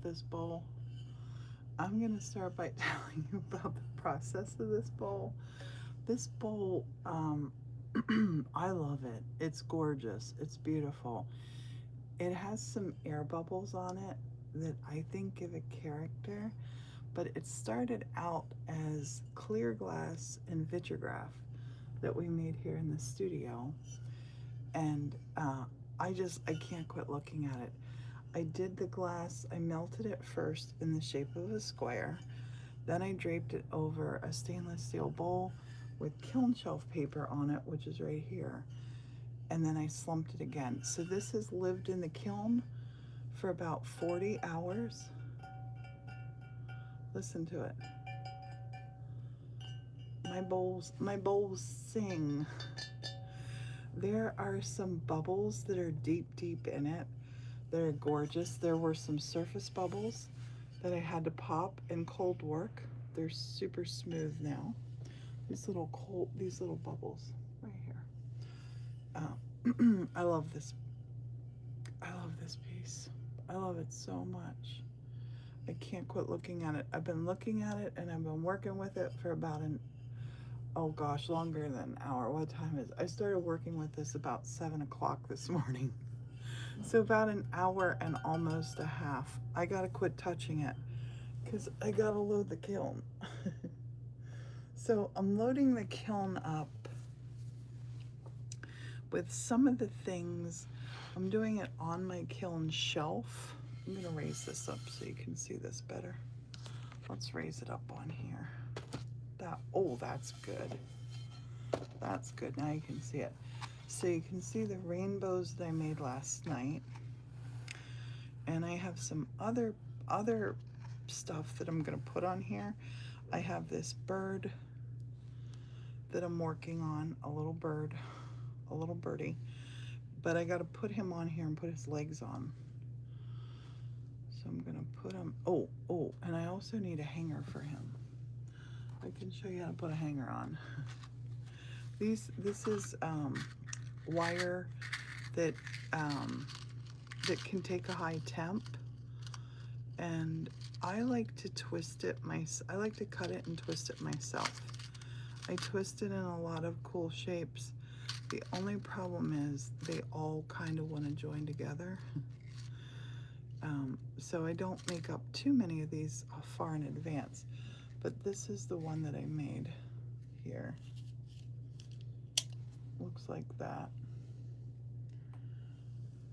this bowl? I'm gonna start by telling you about the process of this bowl. This bowl, I love it. It's gorgeous. It's beautiful. It has some air bubbles on it that I think give it character, but it started out as clear glass and vitrograph that we made here in the studio. And I can't quit looking at it. I did the glass, I melted it first in the shape of a square. Then I draped it over a stainless steel bowl with kiln shelf paper on it, which is right here. And then I slumped it again. So this has lived in the kiln for about 40 hours. Listen to it. My bowls sing. There are some bubbles that are deep, deep in it. They're gorgeous. There were some surface bubbles that I had to pop in cold work. They're super smooth now. These little bubbles right here. I love this. I love this piece. I love it so much. I can't quit looking at it. I've been looking at it and I've been working with it for about oh gosh, longer than an hour. What time is it? I started working with this about 7 o'clock this morning. So about an hour and almost a half. I gotta quit touching it because I gotta load the kiln. So I'm loading the kiln up with some of the things. I'm doing it on my kiln shelf. I'm gonna raise this up so you can see this better. Let's raise it up on here. Oh, that's good. That's good. Now you can see it. So you can see the rainbows that I made last night. And I have some other stuff that I'm gonna put on here. I have this bird that I'm working on, a little birdie. But I gotta put him on here and put his legs on. So I'm gonna put him, oh, and I also need a hanger for him. I can show you how to put a hanger on. This is wire that can take a high temp, and I like to twist it I like to cut it and twist it myself. I twist it in a lot of cool shapes. The only problem is they all kind of want to join together. So I don't make up too many of these far in advance. But this is the one that I made here. Looks like that.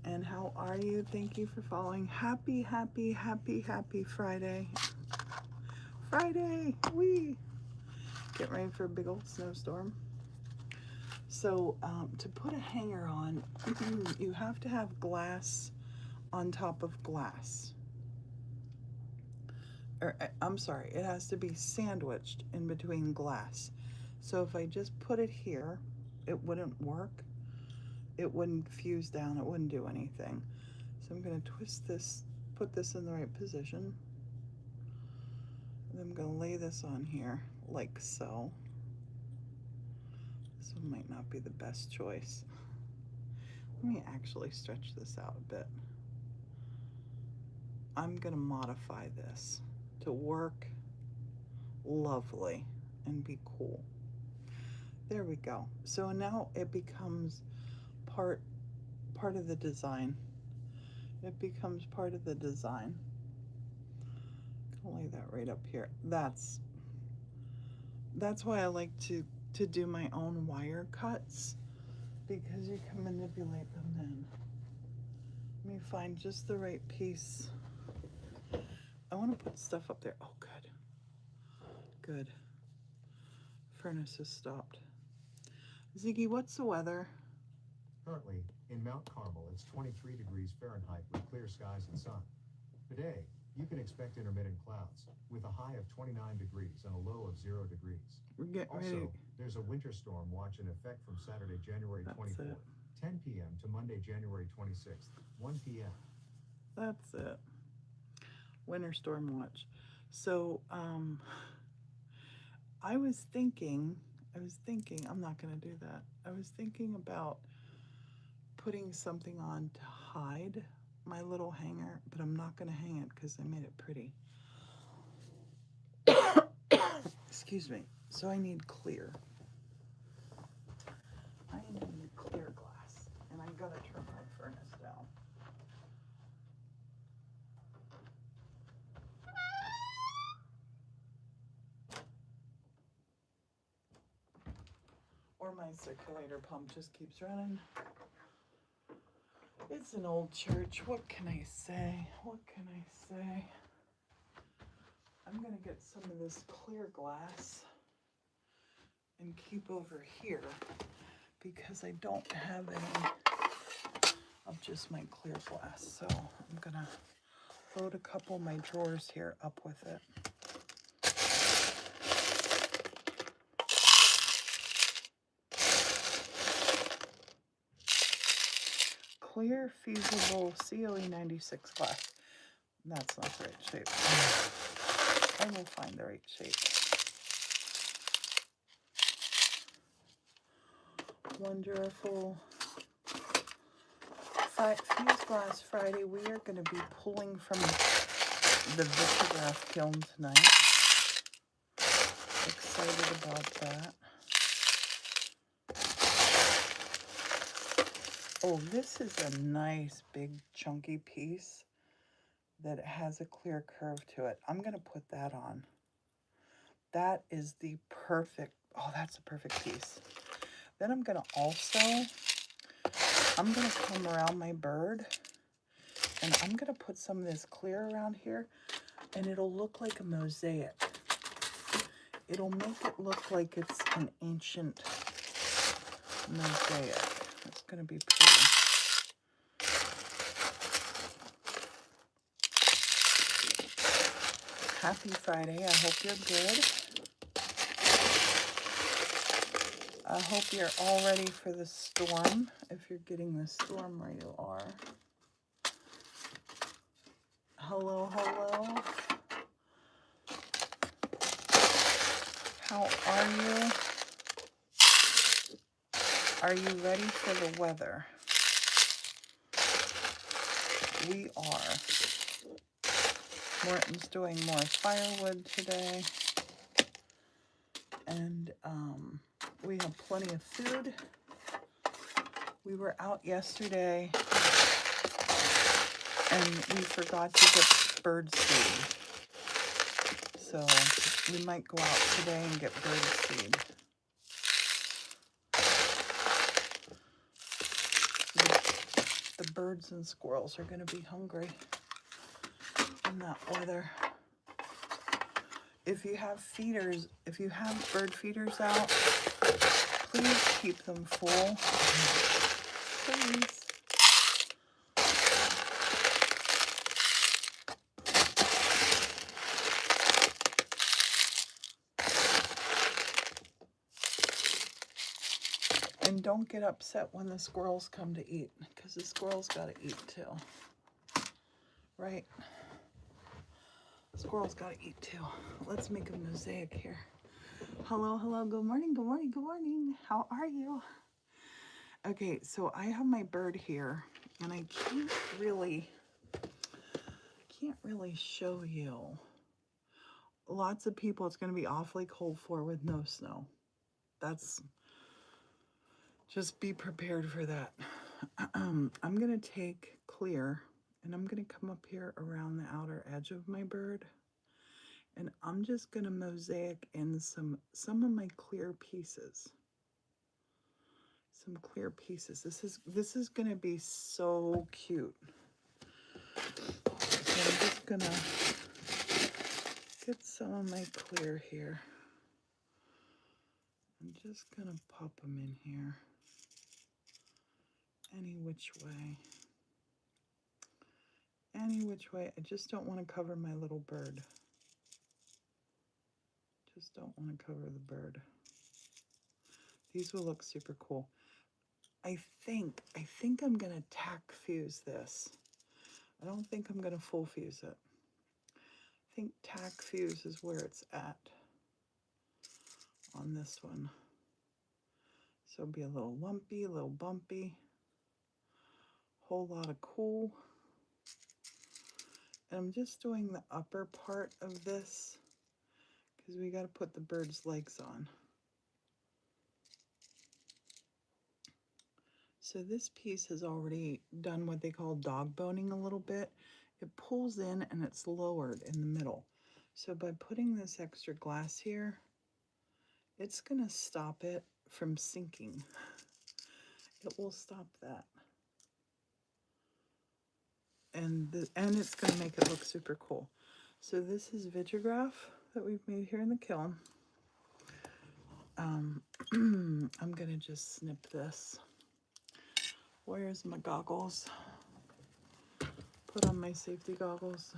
And how are you? Thank you for following. Happy, happy, happy, happy Friday. Friday, wee! Get ready for a big old snowstorm. So to put a hanger on, you have to have glass on top of glass. I'm sorry, it has to be sandwiched in between glass. So if I just put it here, it wouldn't work. It wouldn't fuse down, it wouldn't do anything. So I'm gonna twist this, put this in the right position. And I'm gonna lay this on here like so. This one might not be the best choice. Let me actually stretch this out a bit. I'm gonna modify this to work lovely and be cool. There we go. So now it becomes part of the design. It becomes part of the design. I'll lay that right up here. That's why I like to do my own wire cuts, because you can manipulate them then. Let me find just the right piece. I want to put stuff up there. Oh, good. Good. Furnace has stopped. Ziggy, what's the weather? Currently, in Mount Carmel, it's 23 degrees Fahrenheit with clear skies and sun. Today, you can expect intermittent clouds with a high of 29 degrees and a low of 0 degrees. We're getting Also, ready. there's a winter storm watch in effect from Saturday, January 24th, 10 p.m. to Monday, January 26th, 1 p.m. That's it. Winter storm watch. So, I was thinking, I'm not going to do that. I was thinking about putting something on to hide my little hanger, but I'm not going to hang it because I made it pretty. Excuse me. So I need clear. I need clear glass, and I gotta turn my furnace down. Or my circulator pump just keeps running. It's an old church. What can I say? What can I say? I'm gonna get some of this clear glass and keep over here because I don't have any of just my clear glass. So I'm gonna load a couple of my drawers here up with it. Clear fusible COE 96 glass. That's not the right shape. I will find the right shape. Wonderful. Fuse Glass Friday. We are going to be pulling from the Vitrograph kiln tonight. Excited about that. Oh, this is a nice big chunky piece that has a clear curve to it. I'm going to put that on. That is the perfect, oh, that's a perfect piece. Then I'm going to come around my bird and I'm going to put some of this clear around here and it'll look like a mosaic. It'll make it look like it's an ancient mosaic. It's going to be pretty. Happy Friday. I hope you're good. I hope you're all ready for the storm, if you're getting the storm where you are. Hello, hello. How are you? Are you ready for the weather? We are. Morton's doing more firewood today. And we have plenty of food. We were out yesterday and we forgot to get bird seed. So we might go out today and get bird seed. The birds and squirrels are going to be hungry in that weather. If you have feeders, if you have bird feeders out, please keep them full. Please. And don't get upset when the squirrels come to eat, because the squirrels got to eat too. Right? Squirrels got to eat too. Let's make a mosaic here. Hello, hello, good morning, good morning, good morning. How are you? Okay, so I have my bird here, and I can't really show you. Lots of people, it's going to be awfully cold for with no snow. Just be prepared for that. I'm going to take clear, and I'm going to come up here around the outer edge of my bird. And I'm just going to mosaic in some of my clear pieces. Some clear pieces. This is going to be so cute. So I'm just going to get some of my clear here. I'm just going to pop them in here. Any which way. Any which way. I just don't want to cover my little bird. Just don't want to cover the bird. These will look super cool. I think I'm going to tack fuse this. I don't think I'm going to full fuse it. I think tack fuse is where it's at on this one. So it'll be a little lumpy, a little bumpy. Whole lot of cool. And I'm just doing the upper part of this because we got to put the bird's legs on. So this piece has already done what they call dog boning a little bit. It pulls in and it's lowered in the middle. So by putting this extra glass here, it's gonna stop it from sinking. It will stop that. And it's gonna make it look super cool. So this is Vitrograph that we've made here in the kiln. I'm gonna just snip this. Where's my goggles? Put on my safety goggles.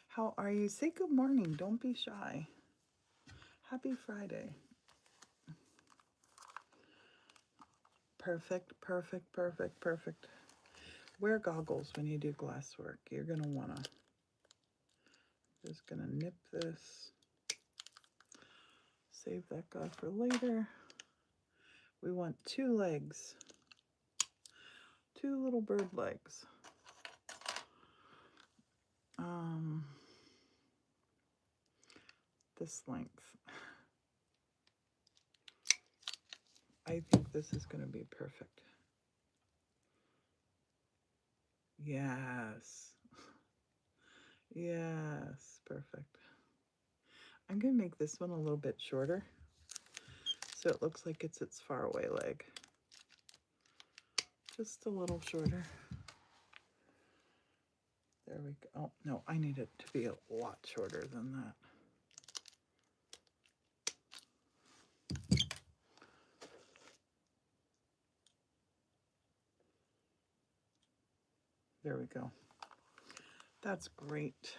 How are you? Say good morning. Don't be shy. Happy Friday. Perfect, perfect, perfect, perfect. Wear goggles when you do glass work. You're gonna wanna. Just gonna nip this. Save that guy for later. We want 2 legs. 2 little bird legs. This length. I think this is going to be perfect. Yes. Yes, perfect. I'm going to make this one a little bit shorter so it looks like it's its far away leg. Just a little shorter. There we go. Oh, no, I need it to be a lot shorter than that. There we go. That's great.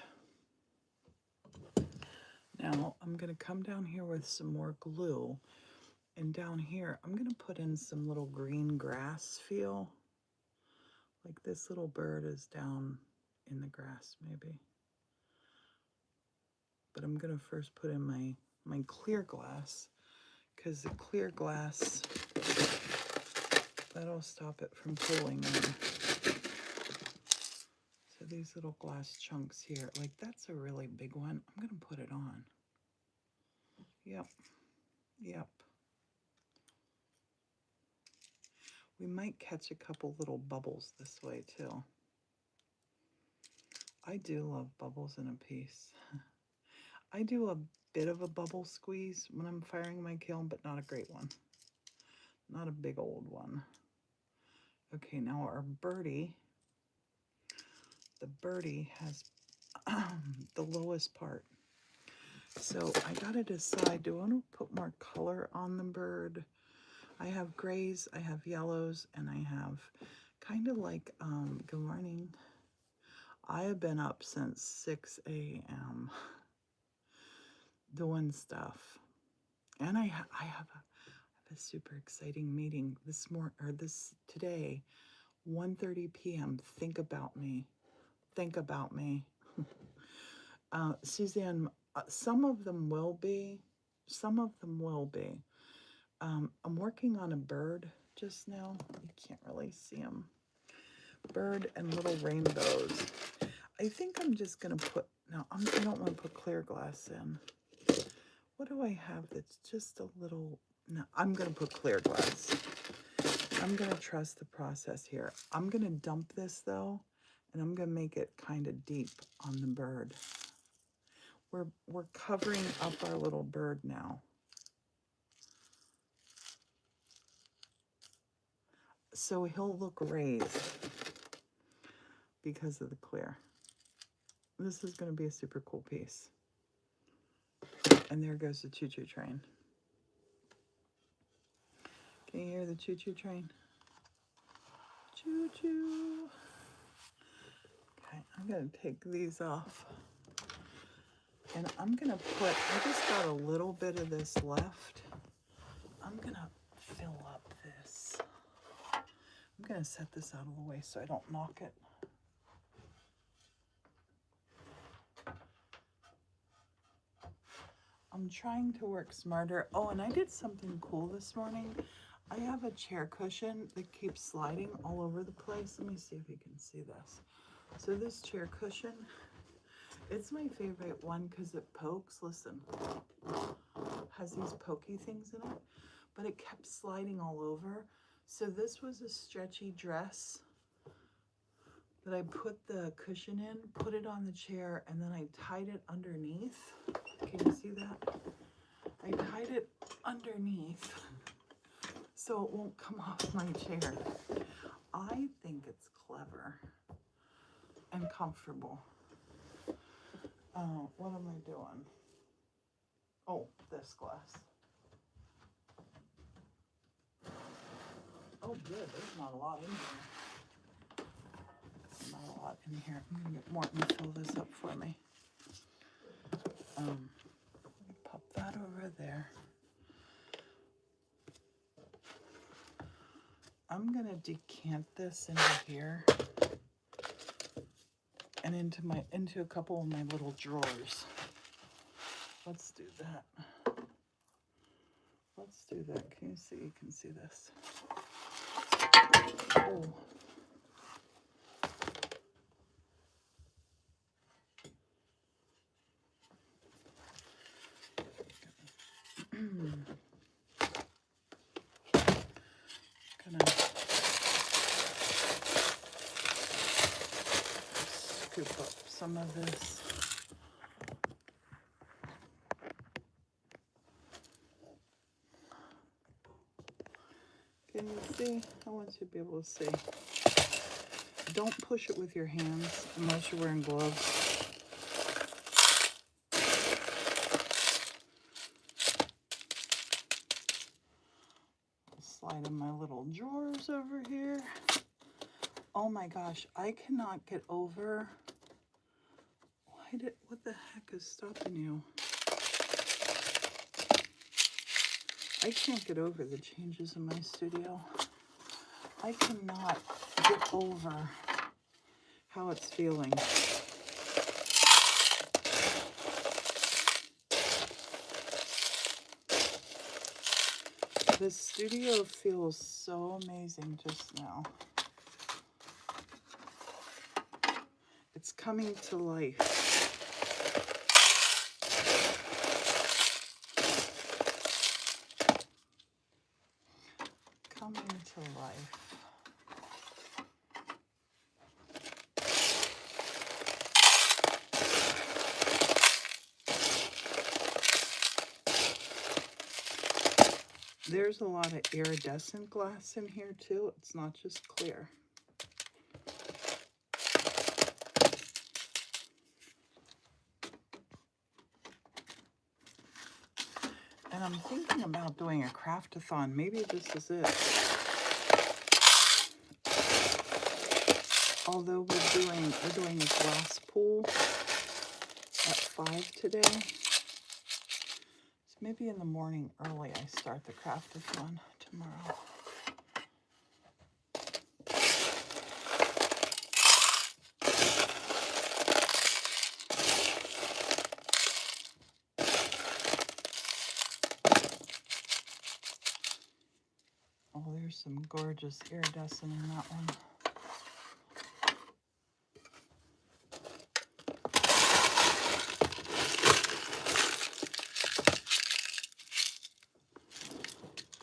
Now I'm going to come down here with some more glue. And down here, I'm going to put in some little green grass feel. Like this little bird is down in the grass, maybe. But I'm going to first put in my clear glass, because the clear glass, that'll stop it from pulling in. So these little glass chunks here, like that's a really big one. I'm going to put it on. Yep. Yep. We might catch a couple little bubbles this way too. I do love bubbles in a piece. I do a bit of a bubble squeeze when I'm firing my kiln, but not a great one. Not a big old one. Okay, now our birdie. The birdie has the lowest part. So I gotta decide, do I want to put more color on the bird? I have grays, I have yellows, and I have kind of like, good morning. I have been up since 6 a.m. doing stuff. And I have a super exciting meeting today, 1:30 p.m. Think about me. Think about me. Suzanne, some of them will be. Some of them will be. I'm working on a bird just now. You can't really see them. Bird and little rainbows. I think I'm just going to put, no, I don't want to put clear glass in. What do I have that's just a little, no, I'm going to put clear glass. I'm going to trust the process here. I'm going to dump this though, and I'm going to make it kind of deep on the bird. We're covering up our little bird now. So he'll look raised because of the clear. This is going to be a super cool piece. And there goes the choo-choo train. Can you hear the choo-choo train? Choo-choo. Okay, I'm going to take these off. And I'm going to put, I just got a little bit of this left. I'm going to fill up this. I'm going to set this out of the way so I don't knock it. I'm trying to work smarter. Oh, and I did something cool this morning. I have a chair cushion that keeps sliding all over the place. Let me see if you can see this. So this chair cushion, it's my favorite one because it pokes. Listen, has these pokey things in it, but it kept sliding all over. So this was a stretchy dress that I put the cushion in, put it on the chair, and then I tied it underneath. Can you see that? I tied it underneath so it won't come off my chair. I think it's clever and comfortable. What am I doing? Oh, this glass. Oh, good. There's not a lot in here. Not a lot in here. I'm gonna get Morton to fill this up for me. Pop that over there. I'm gonna decant this into here and into a couple of my little drawers. Let's do that. Let's do that. Can you see? You can see this. Oh. Gonna scoop up some of this. Can you see? I want you to be able to see. Don't push it with your hands unless you're wearing gloves. Slide in my little drawers over here. Oh my gosh, I cannot get over. What the heck is stopping you? I can't get over the changes in my studio. I cannot get over how it's feeling. The studio feels so amazing just now. It's coming to life. Coming to life. There's a lot of iridescent glass in here too. It's not just clear. And I'm thinking about doing a craft-a-thon. Maybe this is it. Although we're doing a glass pool at 5 today. So maybe in the morning early I start the craft-a-thon tomorrow. Oh, there's some gorgeous iridescent in that one.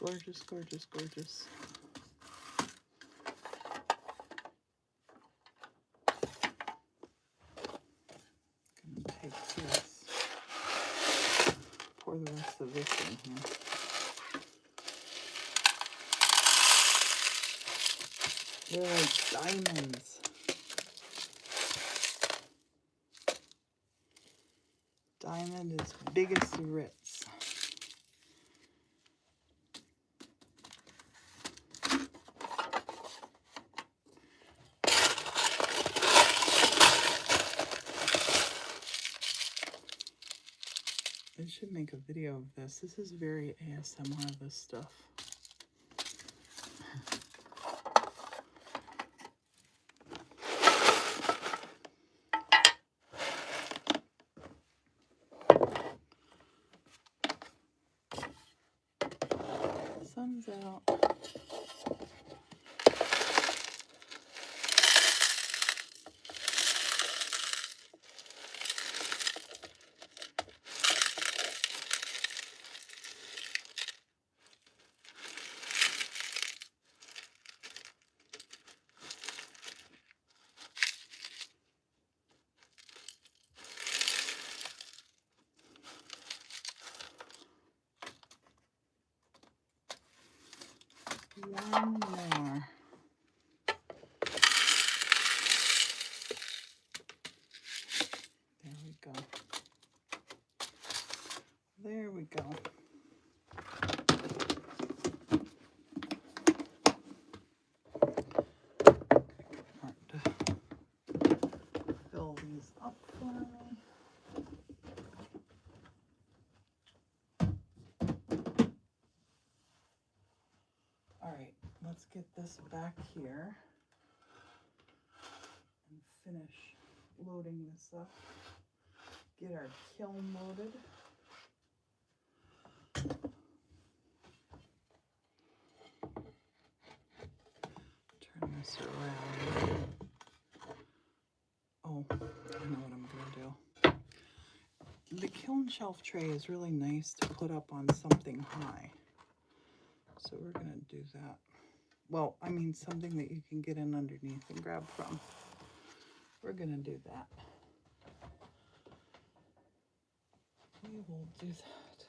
Gorgeous, gorgeous, gorgeous. Gonna take this, pour the rest of this in here. They're like diamonds. Diamond is big as the Ritz. I should make a video of this. This is very ASMR, this stuff. Sun's out. one more. There we go. There we go. Fill these up for me. All right, let's get this back here and finish loading this up. Get our kiln loaded. Turn this around. Oh, I know what I'm gonna do. The kiln shelf tray is really nice to put up on something high. So we're gonna do that. Well, I mean something that you can get in underneath and grab from. We're gonna do that. We will do that.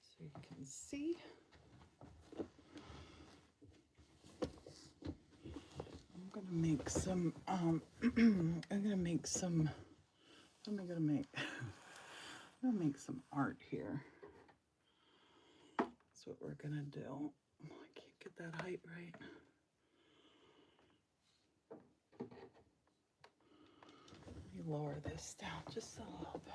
So you can see. I'm gonna make some, I'm gonna make some, what am I gonna make? I'm gonna make some art here. That's what we're gonna do. Oh, I can't get that height right. Let me lower this down just a little bit.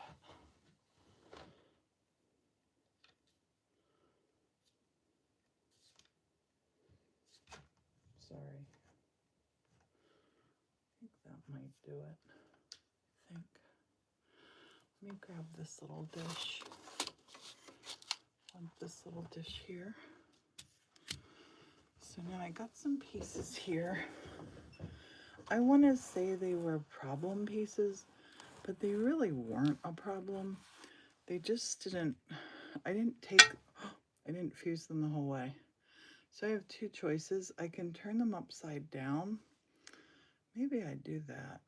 Sorry. I think that might do it. I think. Let me grab this little dish. Want this little dish here. So now I got some pieces here. I want to say they were problem pieces, but they really weren't a problem. They just didn't, I didn't fuse them the whole way. So I have two choices. I can turn them upside down. Maybe I do that.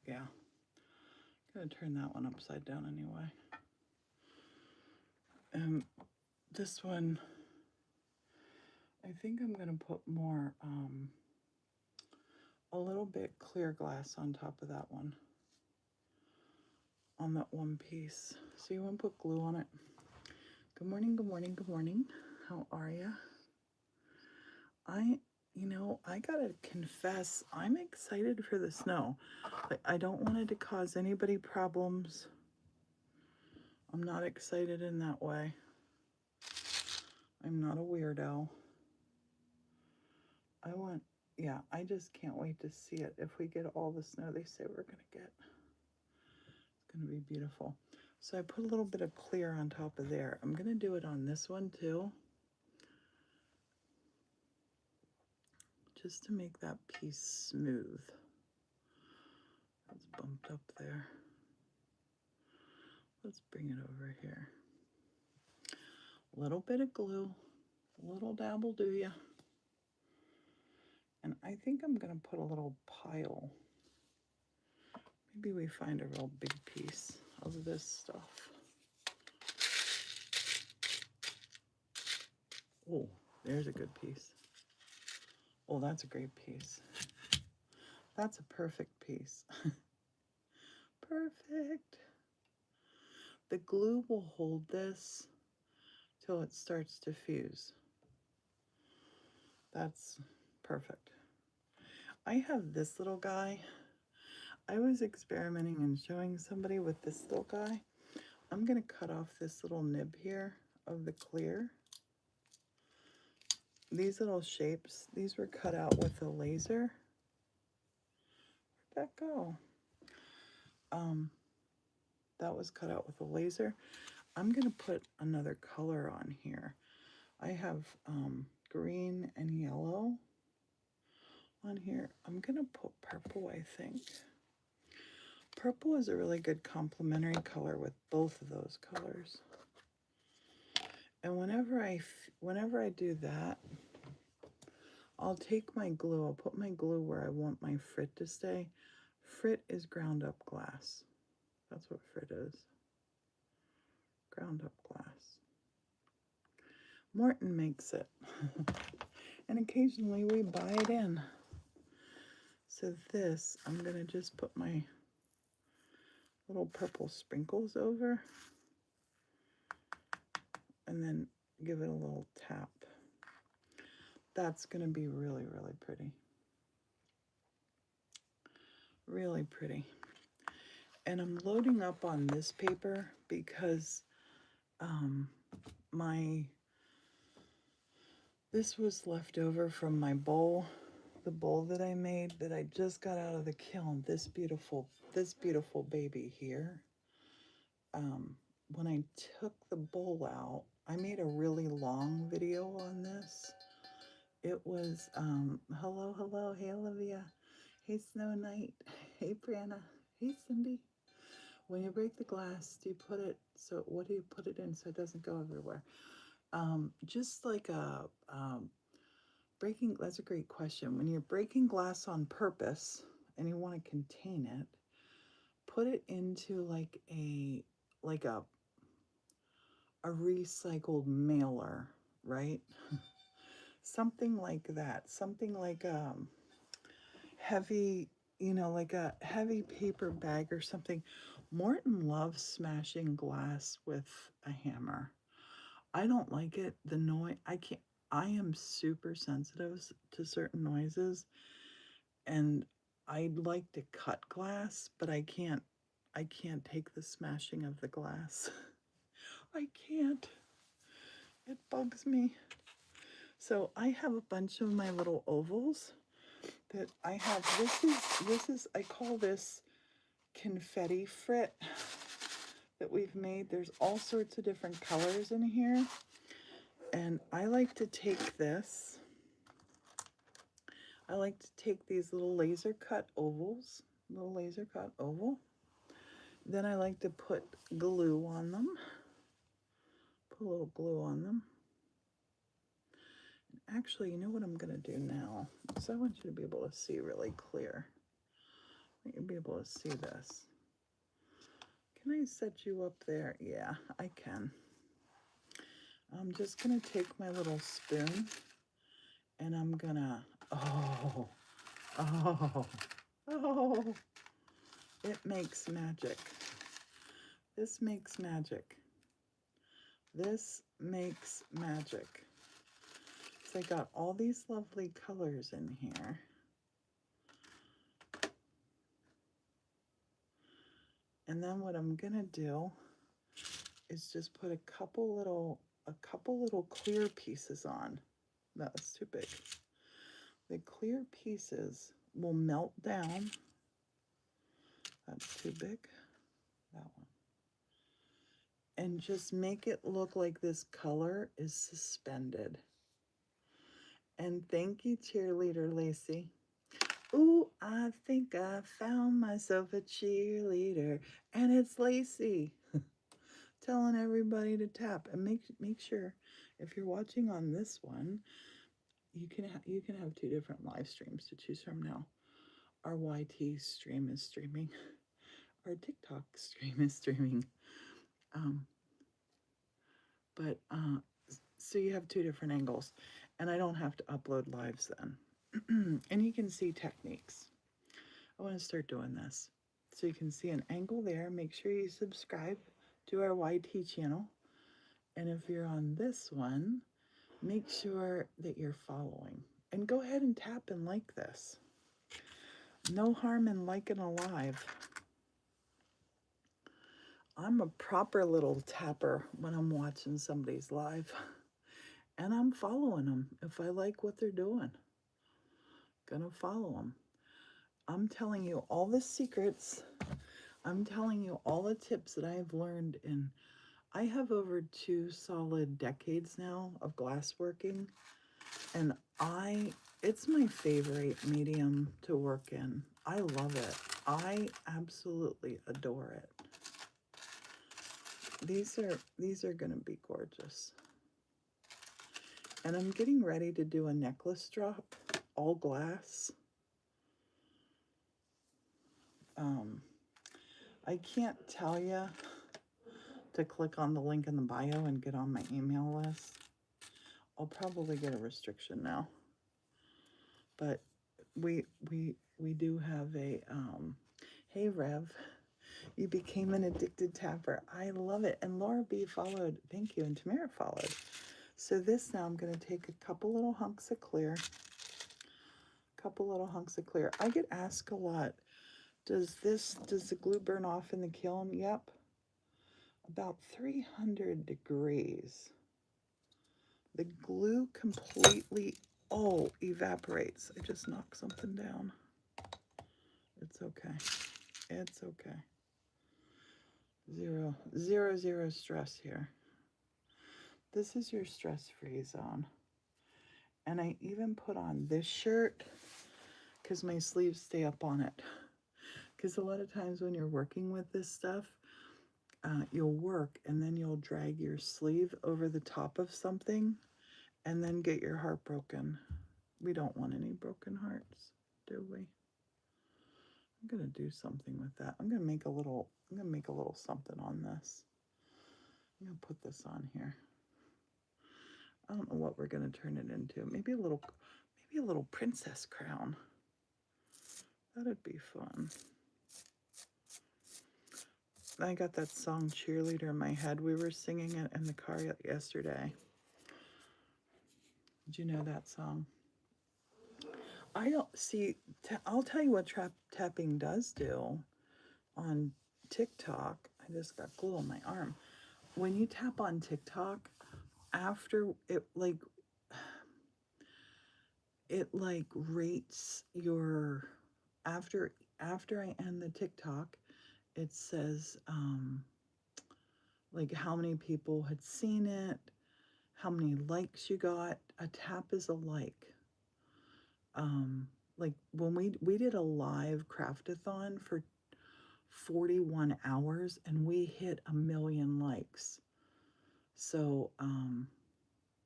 Yeah. I'm gonna turn that one upside down anyway. And this one, I think I'm gonna put more, a little bit clear glass on top of that one. On that one piece. So you want to put glue on it. Good morning, good morning, good morning. How are ya? I gotta confess, I'm excited for the snow. Like, I don't want it to cause anybody problems. I'm not excited in that way. I'm not a weirdo. I just can't wait to see it. If we get all the snow they say we're gonna get. It's gonna be beautiful. So I put a little bit of clear on top of there. I'm gonna do it on this one too. Just to make that piece smooth. That's bumped up there. Let's bring it over here. A little bit of glue, a little dab will do ya. And I think I'm gonna put a little pile. Maybe we find a real big piece of this stuff. Oh, there's a good piece. Oh, that's a great piece. That's a perfect piece. Perfect. The glue will hold this till it starts to fuse. That's perfect. I have this little guy. I was experimenting and showing somebody with this little guy. I'm gonna cut off this little nib here of the clear. These little shapes, these were cut out with a laser. Where'd that go? That was cut out with a laser. I'm gonna put another color on here. I have green and yellow on here. I'm gonna put purple, I think. Purple is a really good complementary color with both of those colors. And whenever I do that, I'll take my glue, I'll put my glue where I want my frit to stay. Frit is ground up glass. That's what frit is. ground up glass. Morton makes it. And occasionally we buy it in. So this, I'm gonna just put my little purple sprinkles over and then give it a little tap. That's gonna be really, really pretty. Really pretty. And I'm loading up on this paper because this was left over from my bowl, the bowl that I made that I just got out of the kiln. This beautiful baby here. When I took the bowl out, I made a really long video on this. It was hello, hey Olivia, hey Snow Knight, hey Brianna, hey Cindy. When you break the glass, do you put it, so what do you put it in so it doesn't go everywhere? Just like a breaking, that's a great question. When you're breaking glass on purpose and you want to contain it, put it into like a recycled mailer, right? Something like that. Something like heavy, like a heavy paper bag or something. Morton loves smashing glass with a hammer. I don't like it. The noise, I am super sensitive to certain noises, and I'd like to cut glass, but I can't take the smashing of the glass. I can't. It bugs me. So I have a bunch of my little ovals that I have. This is I call this confetti frit that we've made. There's all sorts of different colors in here. And I like to take this. I like to take these little laser cut ovals, little laser cut oval. Then I like to put glue on them. Put a little glue on them. Actually, you know what I'm going to do now? So I want you to be able to see really clear. I want you to be able to see this. Can I set you up there? Yeah, I can. I'm just going to take my little spoon and I'm going to, oh, it makes magic. This makes magic. This makes magic. So I got all these lovely colors in here. And then what I'm gonna do is just put a couple little clear pieces on. That's too big. The clear pieces will melt down. That's too big. That one. And just make it look like this color is suspended. And thank you, cheerleader Lacey. Ooh, I think I found myself a cheerleader, and it's Lacey. Telling everybody to tap, and make sure if you're watching on this one, you can have two different live streams to choose from now. Our YT stream is streaming. Our TikTok stream is streaming. So you have two different angles, and I don't have to upload lives then. And you can see techniques. I want to start doing this. So you can see an angle there. Make sure you subscribe to our YT channel. And if you're on this one, make sure that you're following. And go ahead and tap and like this. No harm in liking a live. I'm a proper little tapper when I'm watching somebody's live. And I'm following them. If I like what they're doing, gonna follow them. I'm telling you all the secrets. I'm telling you all the tips that I've learned in, I have over 2 solid decades now of glassworking, and it's my favorite medium to work in. I love it. I absolutely adore it. These are gonna be gorgeous. And I'm getting ready to do a necklace drop, all glass. I can't tell you to click on the link in the bio and get on my email list. I'll probably get a restriction now. But we do have a, hey Rev, you became an addicted tapper. I love it. And Laura B followed. Thank you. And Tamara followed. So this now I'm going to take a couple little hunks of clear. I get asked a lot, does the glue burn off in the kiln? Yep. About 300 degrees. The glue completely, evaporates. I just knocked something down. It's okay. It's okay. Zero stress here. This is your stress-free zone. And I even put on this shirt because my sleeves stay up on it. Because a lot of times when you're working with this stuff, you'll work and then you'll drag your sleeve over the top of something and then get your heart broken. We don't want any broken hearts, do we? I'm gonna do something with that. I'm gonna make a little something on this. I'm gonna put this on here. I don't know what we're gonna turn it into. Maybe a little princess crown. That'd be fun. I got that song Cheerleader in my head. We were singing it in the car yesterday. Did you know that song? I don't see, I'll tell you what tapping does do on TikTok. I just got glue on my arm. When you tap on TikTok, after it rates your, after I end the TikTok, it says like how many people had seen it, how many likes you got. A tap is a like. Like when we did a live craftathon for 41 hours and we hit 1 million likes. So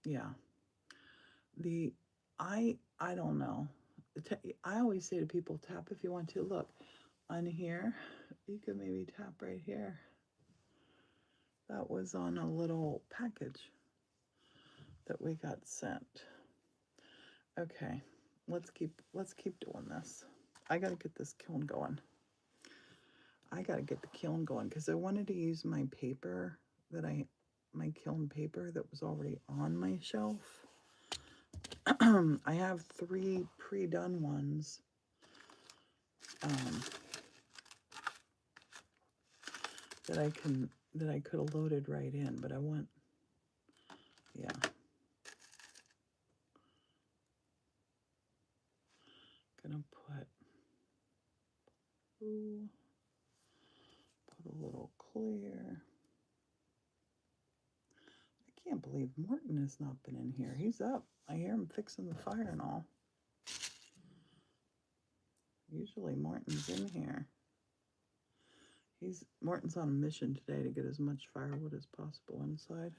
yeah, I don't know. I always say to people, tap if you want to. Look on here, you can maybe tap right here. That was on a little package that we got sent. Okay, let's keep doing this. I gotta get this kiln going. I gotta get the kiln going because I wanted to use my paper my kiln paper that was already on my shelf. I have 3 pre-done ones. That I could have loaded right in, but I want, yeah. Gonna put a little clear. I can't believe Morton has not been in here. He's up. I hear him fixing the fire and all. Usually Morton's in here. Morton's on a mission today to get as much firewood as possible inside.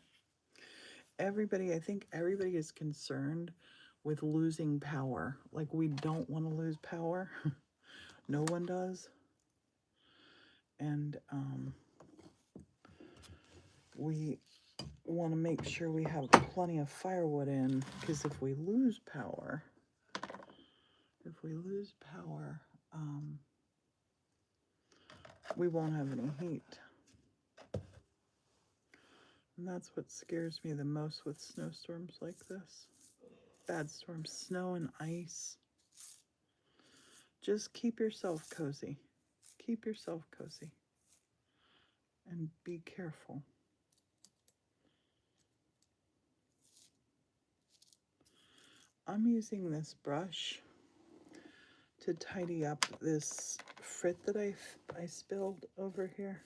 I think everybody is concerned with losing power. Like, we don't want to lose power. No one does. And we want to make sure we have plenty of firewood in, because if we lose power, we won't have any heat. And that's what scares me the most with snowstorms like this. Bad storms, snow and ice. Just keep yourself cozy. Keep yourself cozy. And be careful. I'm using this brush to tidy up this frit that I spilled over here.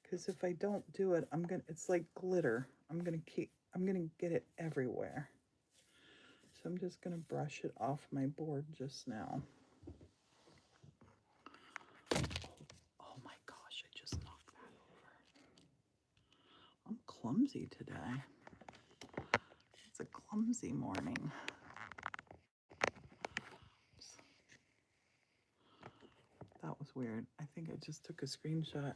Because if I don't do it, it's like glitter. I'm gonna get it everywhere. So I'm just gonna brush it off my board just now. Oh my gosh, I just knocked that over. I'm clumsy today. It's a clumsy morning. Oops. That was weird. I think I just took a screenshot.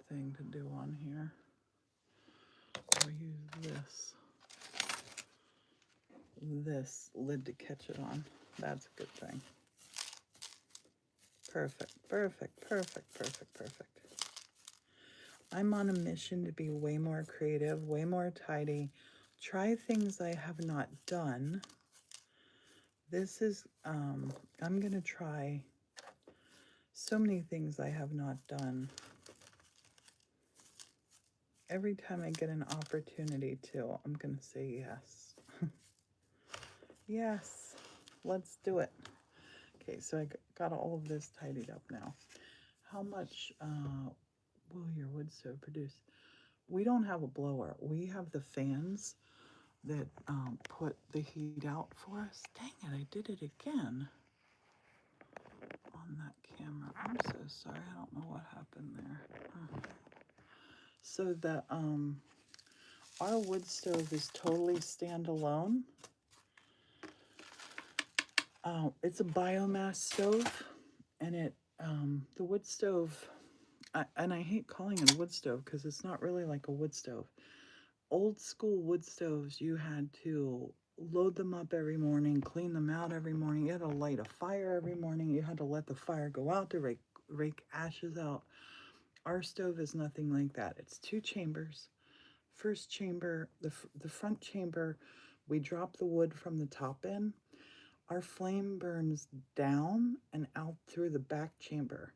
thing to do on here. I'll use this lid to catch it on. That's a good thing. Perfect, perfect, perfect, perfect, perfect. I'm on a mission to be way more creative, way more tidy, try things I have not done. This is, I'm going to try so many things I have not done. Every time I get an opportunity to, I'm going to say yes. Yes, let's do it. Okay, so I got all of this tidied up now. How much will your wood stove produce? We don't have a blower. We have the fans that put the heat out for us. Dang it, I did it again on that camera. I'm so sorry. I don't know what happened there. So the our wood stove is totally standalone. It's a biomass stove, and it the wood stove, and I hate calling it a wood stove because it's not really like a wood stove. Old school wood stoves, you had to load them up every morning, clean them out every morning. You had to light a fire every morning. You had to let the fire go out to rake ashes out. Our stove is nothing like that. It's 2 chambers. First chamber, the front chamber, we drop the wood from the top in. Our flame burns down and out through the back chamber.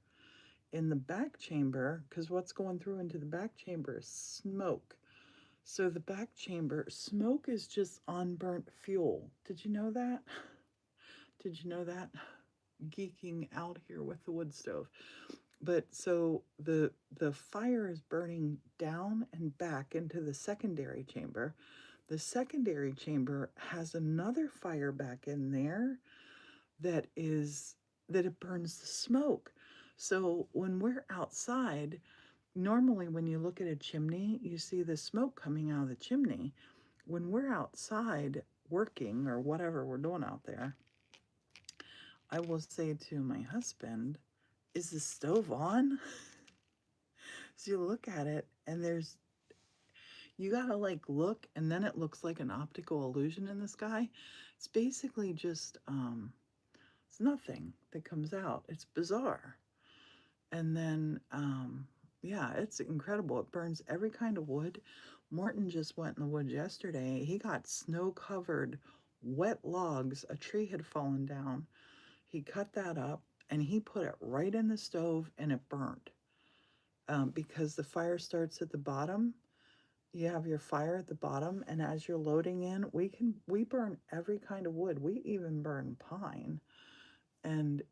In the back chamber, because what's going through into the back chamber is smoke. So the back chamber, smoke is just unburnt fuel. Did you know that? Did you know that? Geeking out here with the wood stove. But so the fire is burning down and back into the secondary chamber. The secondary chamber has another fire back in there that it burns the smoke. So when we're outside, normally when you look at a chimney, you see the smoke coming out of the chimney. When we're outside working or whatever we're doing out there, I will say to my husband, is the stove on? So you look at it and you gotta like look, and then it looks like an optical illusion in the sky. It's basically just, it's nothing that comes out. It's bizarre. And then, yeah, it's incredible. It burns every kind of wood. Morton just went in the woods yesterday. He got snow-covered, wet logs. A tree had fallen down. He cut that up, and he put it right in the stove, and it burnt. Because the fire starts at the bottom. You have your fire at the bottom, and as you're loading in, we burn every kind of wood. We even burn pine. And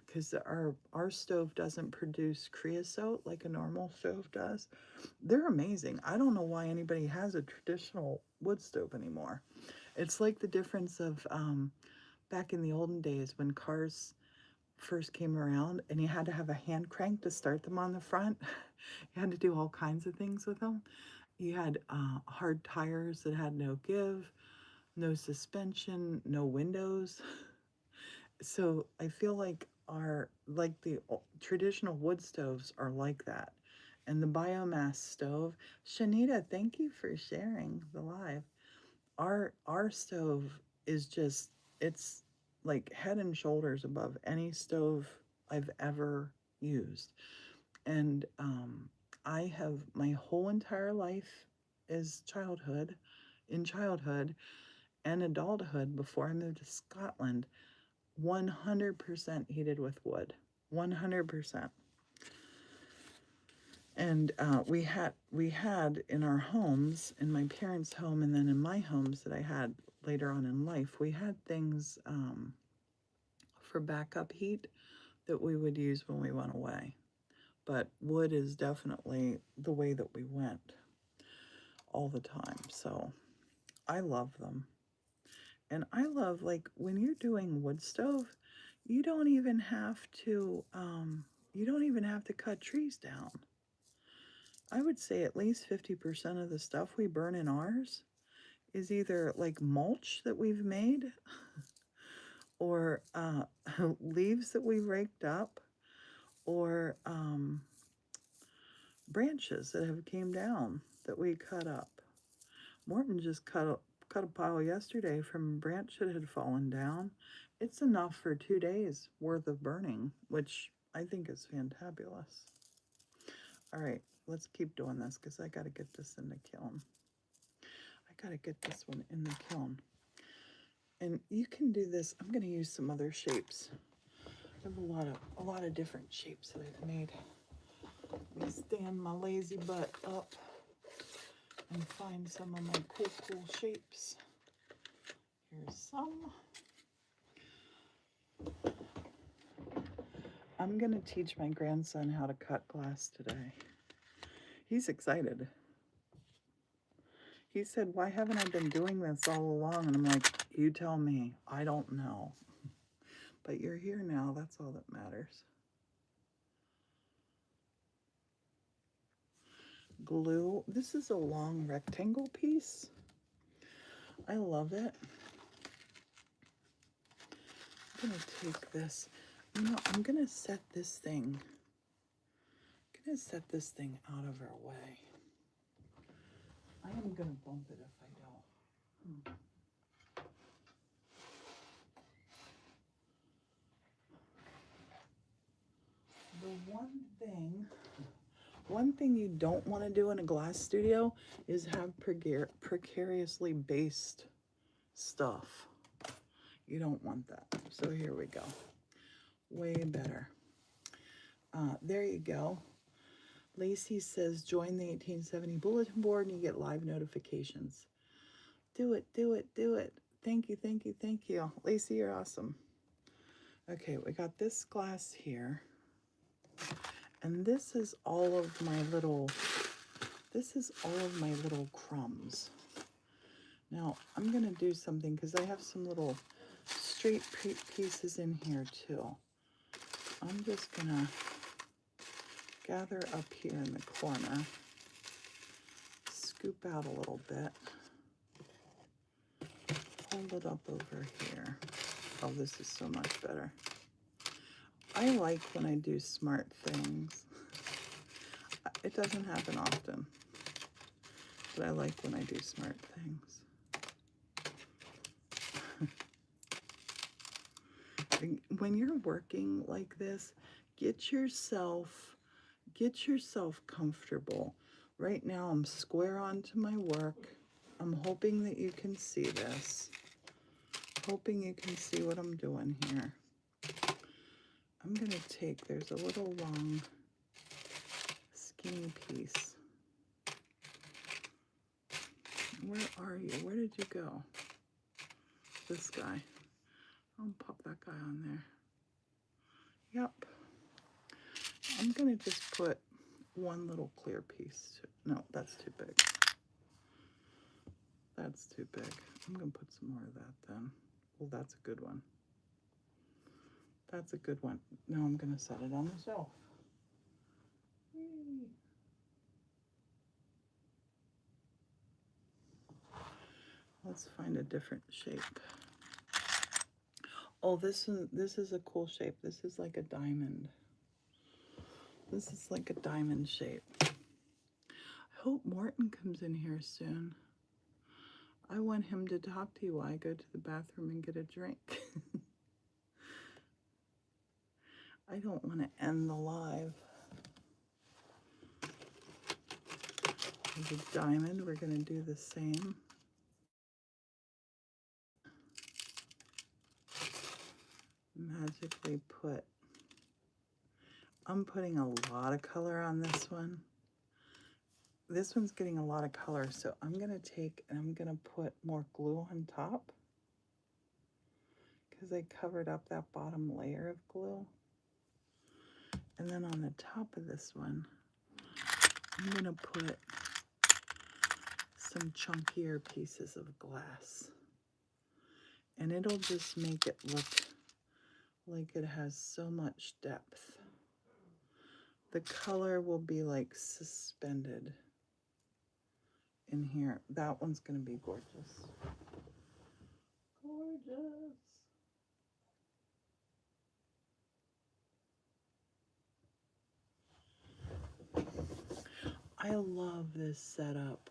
because our stove doesn't produce creosote like a normal stove does. They're amazing. I don't know why anybody has a traditional wood stove anymore. It's like the difference of back in the olden days when cars first came around and you had to have a hand crank to start them on the front. You had to do all kinds of things with them. You had hard tires that had no give, no suspension, no windows. So I feel like the traditional wood stoves are like that. And the biomass stove, Shanita, thank you for sharing the live. Our stove is just, it's like head and shoulders above any stove I've ever used. And I have my whole entire life is in childhood and adulthood before I moved to Scotland, 100% heated with wood. 100%. And we had in our homes, in my parents' home, and then in my homes that I had later on in life, we had things for backup heat that we would use when we went away. But wood is definitely the way that we went all the time. So I love them. And I love, like, when you're doing wood stove, you don't even have to cut trees down. I would say at least 50% of the stuff we burn in ours is either like mulch that we've made or leaves that we raked up, or branches that have came down that we cut up. Morton just cut a pile yesterday from a branch that had fallen down. It's enough for 2 days worth of burning, which I think is fantabulous. All right, let's keep doing this because I got to get this in the kiln. I got to get this one in the kiln. And you can do this. I'm going to use some other shapes. I have a lot of different shapes that I've made. Let me stand my lazy butt up and find some of my cool shapes. Here's some. I'm gonna teach my grandson how to cut glass today. He's excited. He said, "Why haven't I been doing this all along?" And I'm like, "You tell me. I don't know." But you're here now. That's all that matters. Glue. This is a long rectangle piece. I love it. I'm gonna take this. You know, I'm gonna set this thing. Out of our way. I am gonna bump it if I don't. The one thing you don't want to do in a glass studio is have precariously based stuff. You don't want that. So here we go. Way better. There you go. Lacey says, join the 1870 bulletin board and you get live notifications. Do it. Thank you. Lacey, you're awesome. Okay, we got this glass here. And this is all of my little crumbs. Now, I'm going to do something because I have some little straight pieces in here too. I'm just going to gather up here in the corner, scoop out a little bit, hold it up over here. Oh, this is so much better. I like when I do smart things. It doesn't happen often, but I like when I do smart things. When you're working like this, get yourself comfortable. Right now I'm square onto my work. I'm hoping that you can see this. Hoping you can see what I'm doing here. I'm gonna take, there's a little long skinny piece. Where are you? Where did you go? This guy. I'll pop that guy on there. Yep. I'm gonna just put one little clear piece. No, that's too big. That's too big. I'm gonna put some more of that then. Well, that's a good one. That's a good one. Now I'm gonna set it on the shelf. Yay. Let's find a different shape. Oh, this is a cool shape. This is like a diamond. This is like a diamond shape. I hope Morton comes in here soon. I want him to talk to you while I go to the bathroom and get a drink. I don't want to end the live. There's a diamond. We're going to do the same. Magically put. I'm putting a lot of color on this one. This one's getting a lot of color, so I'm going to take and I'm going to put more glue on top because I covered up that bottom layer of glue. And then on the top of this one, I'm going to put some chunkier pieces of glass. And it'll just make it look like it has so much depth. The color will be like suspended in here. That one's going to be gorgeous. Gorgeous. I love this setup.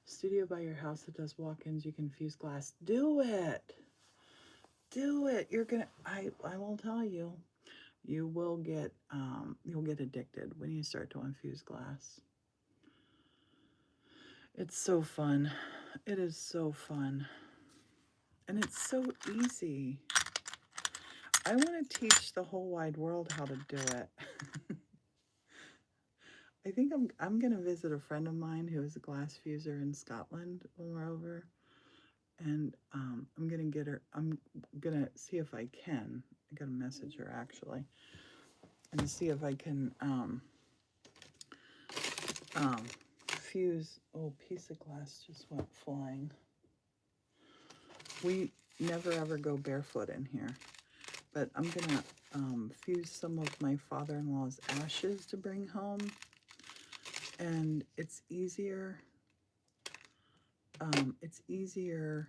Studio by your house that does walk-ins. You can fuse glass. Do it. Do it. You're gonna. I will tell you. You'll get addicted when you start to infuse glass. It's so fun. It is so fun. And it's so easy. I want to teach the whole wide world how to do it. I think I'm going to visit a friend of mine who is a glass fuser in Scotland when we're over. And I'm going to see if I can. I got to message her actually. And see if I can fuse. Oh, piece of glass just went flying. We never ever go barefoot in here. But I'm going to fuse some of my father-in-law's ashes to bring home. And it's easier. It's easier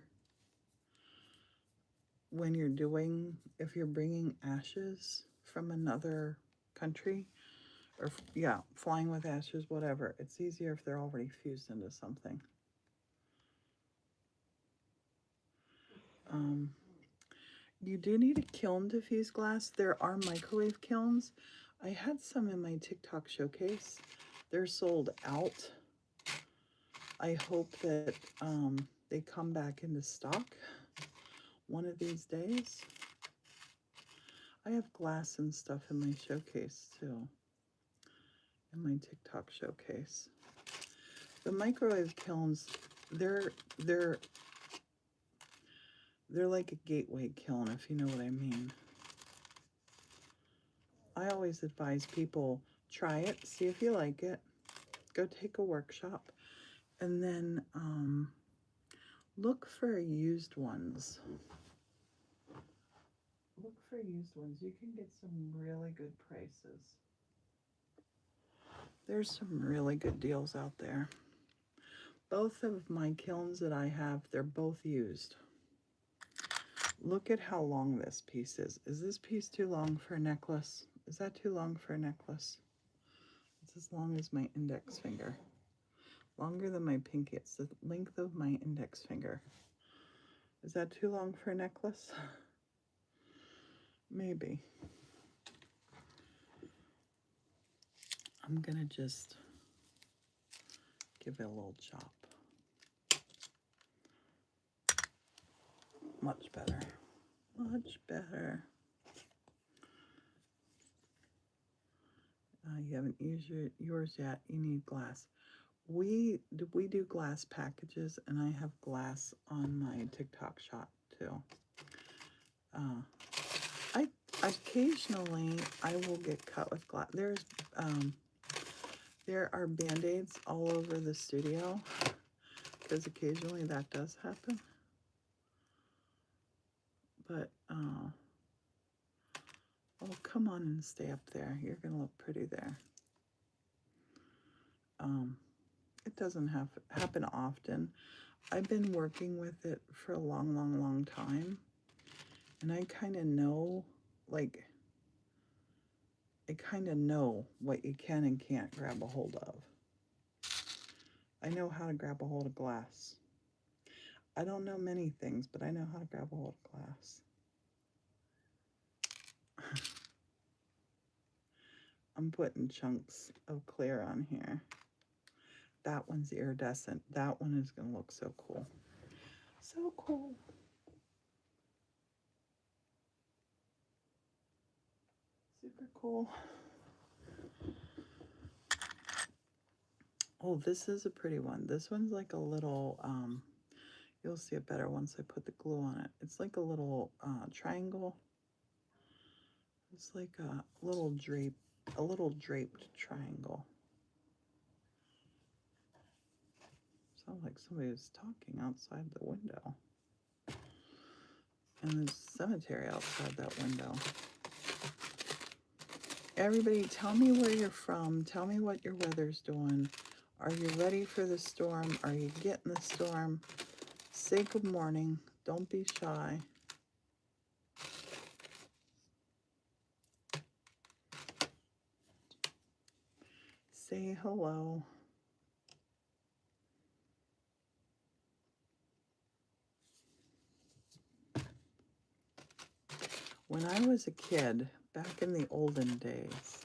when you're doing, if you're bringing ashes from another country, or yeah, flying with ashes, whatever. It's easier if they're already fused into something. You do need a kiln to fuse glass. There are microwave kilns. I had some in my TikTok showcase. They're sold out. I hope that they come back into stock one of these days. I have glass and stuff in my showcase too. In my TikTok showcase. The microwave kilns, they're like a gateway kiln, if you know what I mean. I always advise people, try it, see if you like it, go take a workshop, and then look for used ones. Look for used ones. You can get some really good prices. There's some really good deals out there. Both of my kilns that I have, they're both used. Look at how long this piece is. Is this piece too long for a necklace? Is that too long for a necklace? It's as long as my index finger. Longer than my pinky. It's the length of my index finger. Is that too long for a necklace? Maybe. I'm gonna just give it a little chop. Much better. Much better. You haven't used yours yet. You need glass. We do glass packages, and I have glass on my TikTok shop too. I occasionally I will get cut with glass. There are band-aids all over the studio because occasionally that does happen. But oh, come on and stay up there. You're gonna look pretty there. It doesn't happen often. I've been working with it for a long time, and I kind of know, like, I kind of know what you can and can't grab a hold of. I know how to grab a hold of glass. I don't know many things, but I know how to grab a hold of glass. I'm putting chunks of clear on here. That one's iridescent. That one is going to look so cool. So cool. Super cool. Oh, this is a pretty one. This one's like a little, you'll see it better once I put the glue on it. It's like a little triangle. It's like a little draped triangle. Sounds like somebody was talking outside the window. And there's a cemetery outside that window. Everybody, tell me where you're from. Tell me what your weather's doing. Are you ready for the storm? Are you getting the storm? Say good morning. Don't be shy. Say hello. When I was a kid, back in the olden days,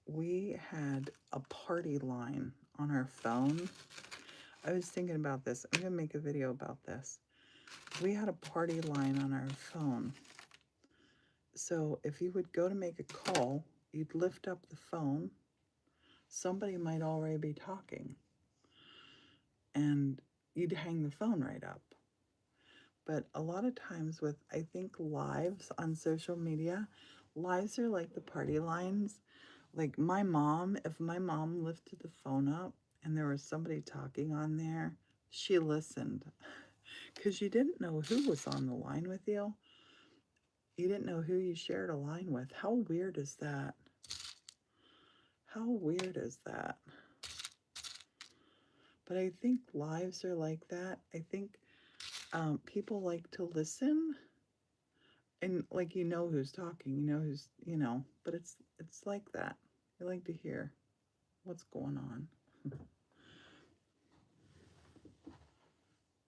we had a party line on our phone. I was thinking about this. I'm going to make a video about this. We had a party line on our phone. So if you would go to make a call, you'd lift up the phone. Somebody might already be talking. And you'd hang the phone right up. But a lot of times with, I think, lives on social media, lives are like the party lines. Like my mom, if my mom lifted the phone up and there was somebody talking on there, she listened. Because you didn't know who was on the line with you. You didn't know who you shared a line with. How weird is that? How weird is that? But I think lives are like that. I think people like to listen. And like, you know who's talking, you know who's, but it's like that. I like to hear what's going on.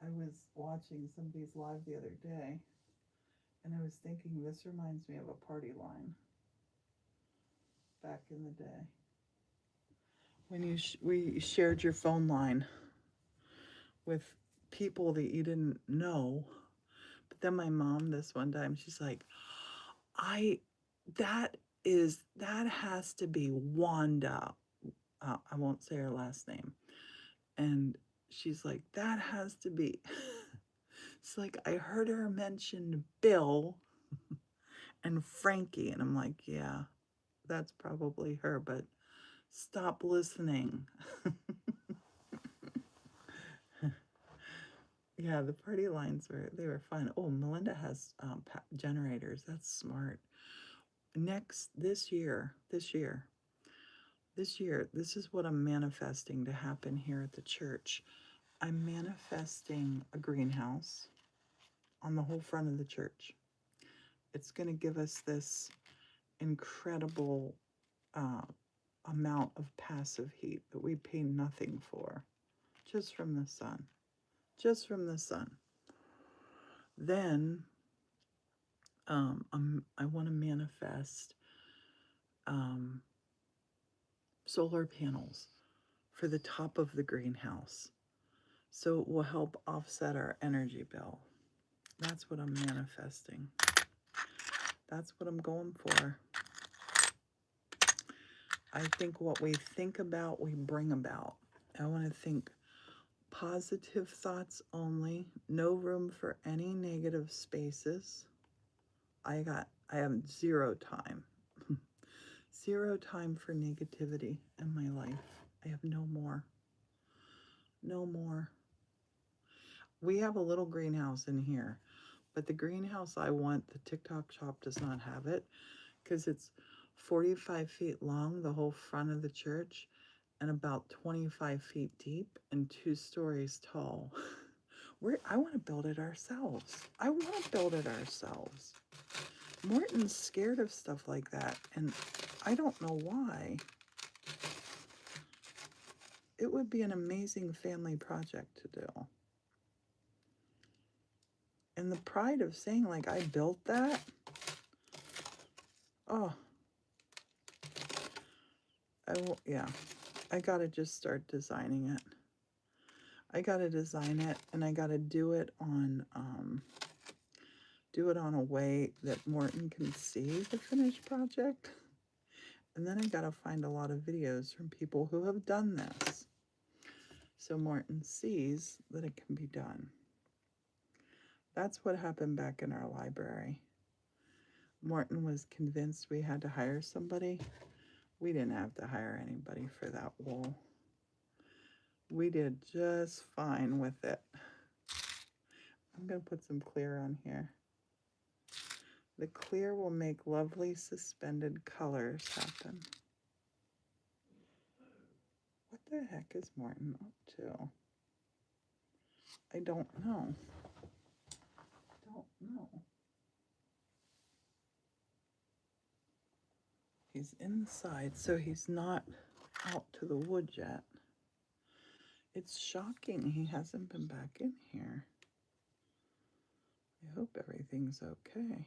I was watching somebody's live the other day, and I was thinking, this reminds me of a party line back in the day. When we shared your phone line with people that you didn't know. But then my mom, this one time, she's like, that has to be Wanda. I won't say her last name. And she's like, that has to be. It's like, I heard her mention Bill and Frankie. And I'm like, yeah, that's probably her, but stop listening. Yeah, the party lines were fun. Oh, Melinda has generators. That's smart. This year, this is what I'm manifesting to happen here at the church. I'm manifesting a greenhouse on the whole front of the church. It's going to give us this incredible amount of passive heat that we pay nothing for, just from the sun. Just from the sun. Then I want to manifest solar panels for the top of the greenhouse, so it will help offset our energy bill. That's what I'm manifesting. That's what I'm going for. I think what we think about, we bring about. I want to think positive thoughts only. No room for any negative spaces. I have zero time. Zero time for negativity in my life. I have no more. No more. We have a little greenhouse in here, but the greenhouse I want, the TikTok shop does not have it, because it's 45 feet long, the whole front of the church, and about 25 feet deep and 2 stories tall. I want to build it ourselves. Morton's scared of stuff like that, and I don't know why. It would be an amazing family project to do. And the pride of saying, like, I built that. Oh. I gotta just start designing it. I gotta design it, and I gotta do it on a way that Morton can see the finished project. And then I gotta find a lot of videos from people who have done this, so Morton sees that it can be done. That's what happened back in our library. Morton was convinced we had to hire somebody. We didn't have to hire anybody for that wall. We did just fine with it. I'm going to put some clear on here. The clear will make lovely suspended colors happen. What the heck is Morton up to? I don't know. He's inside, so he's not out to the woods yet. It's shocking he hasn't been back in here. I hope everything's okay.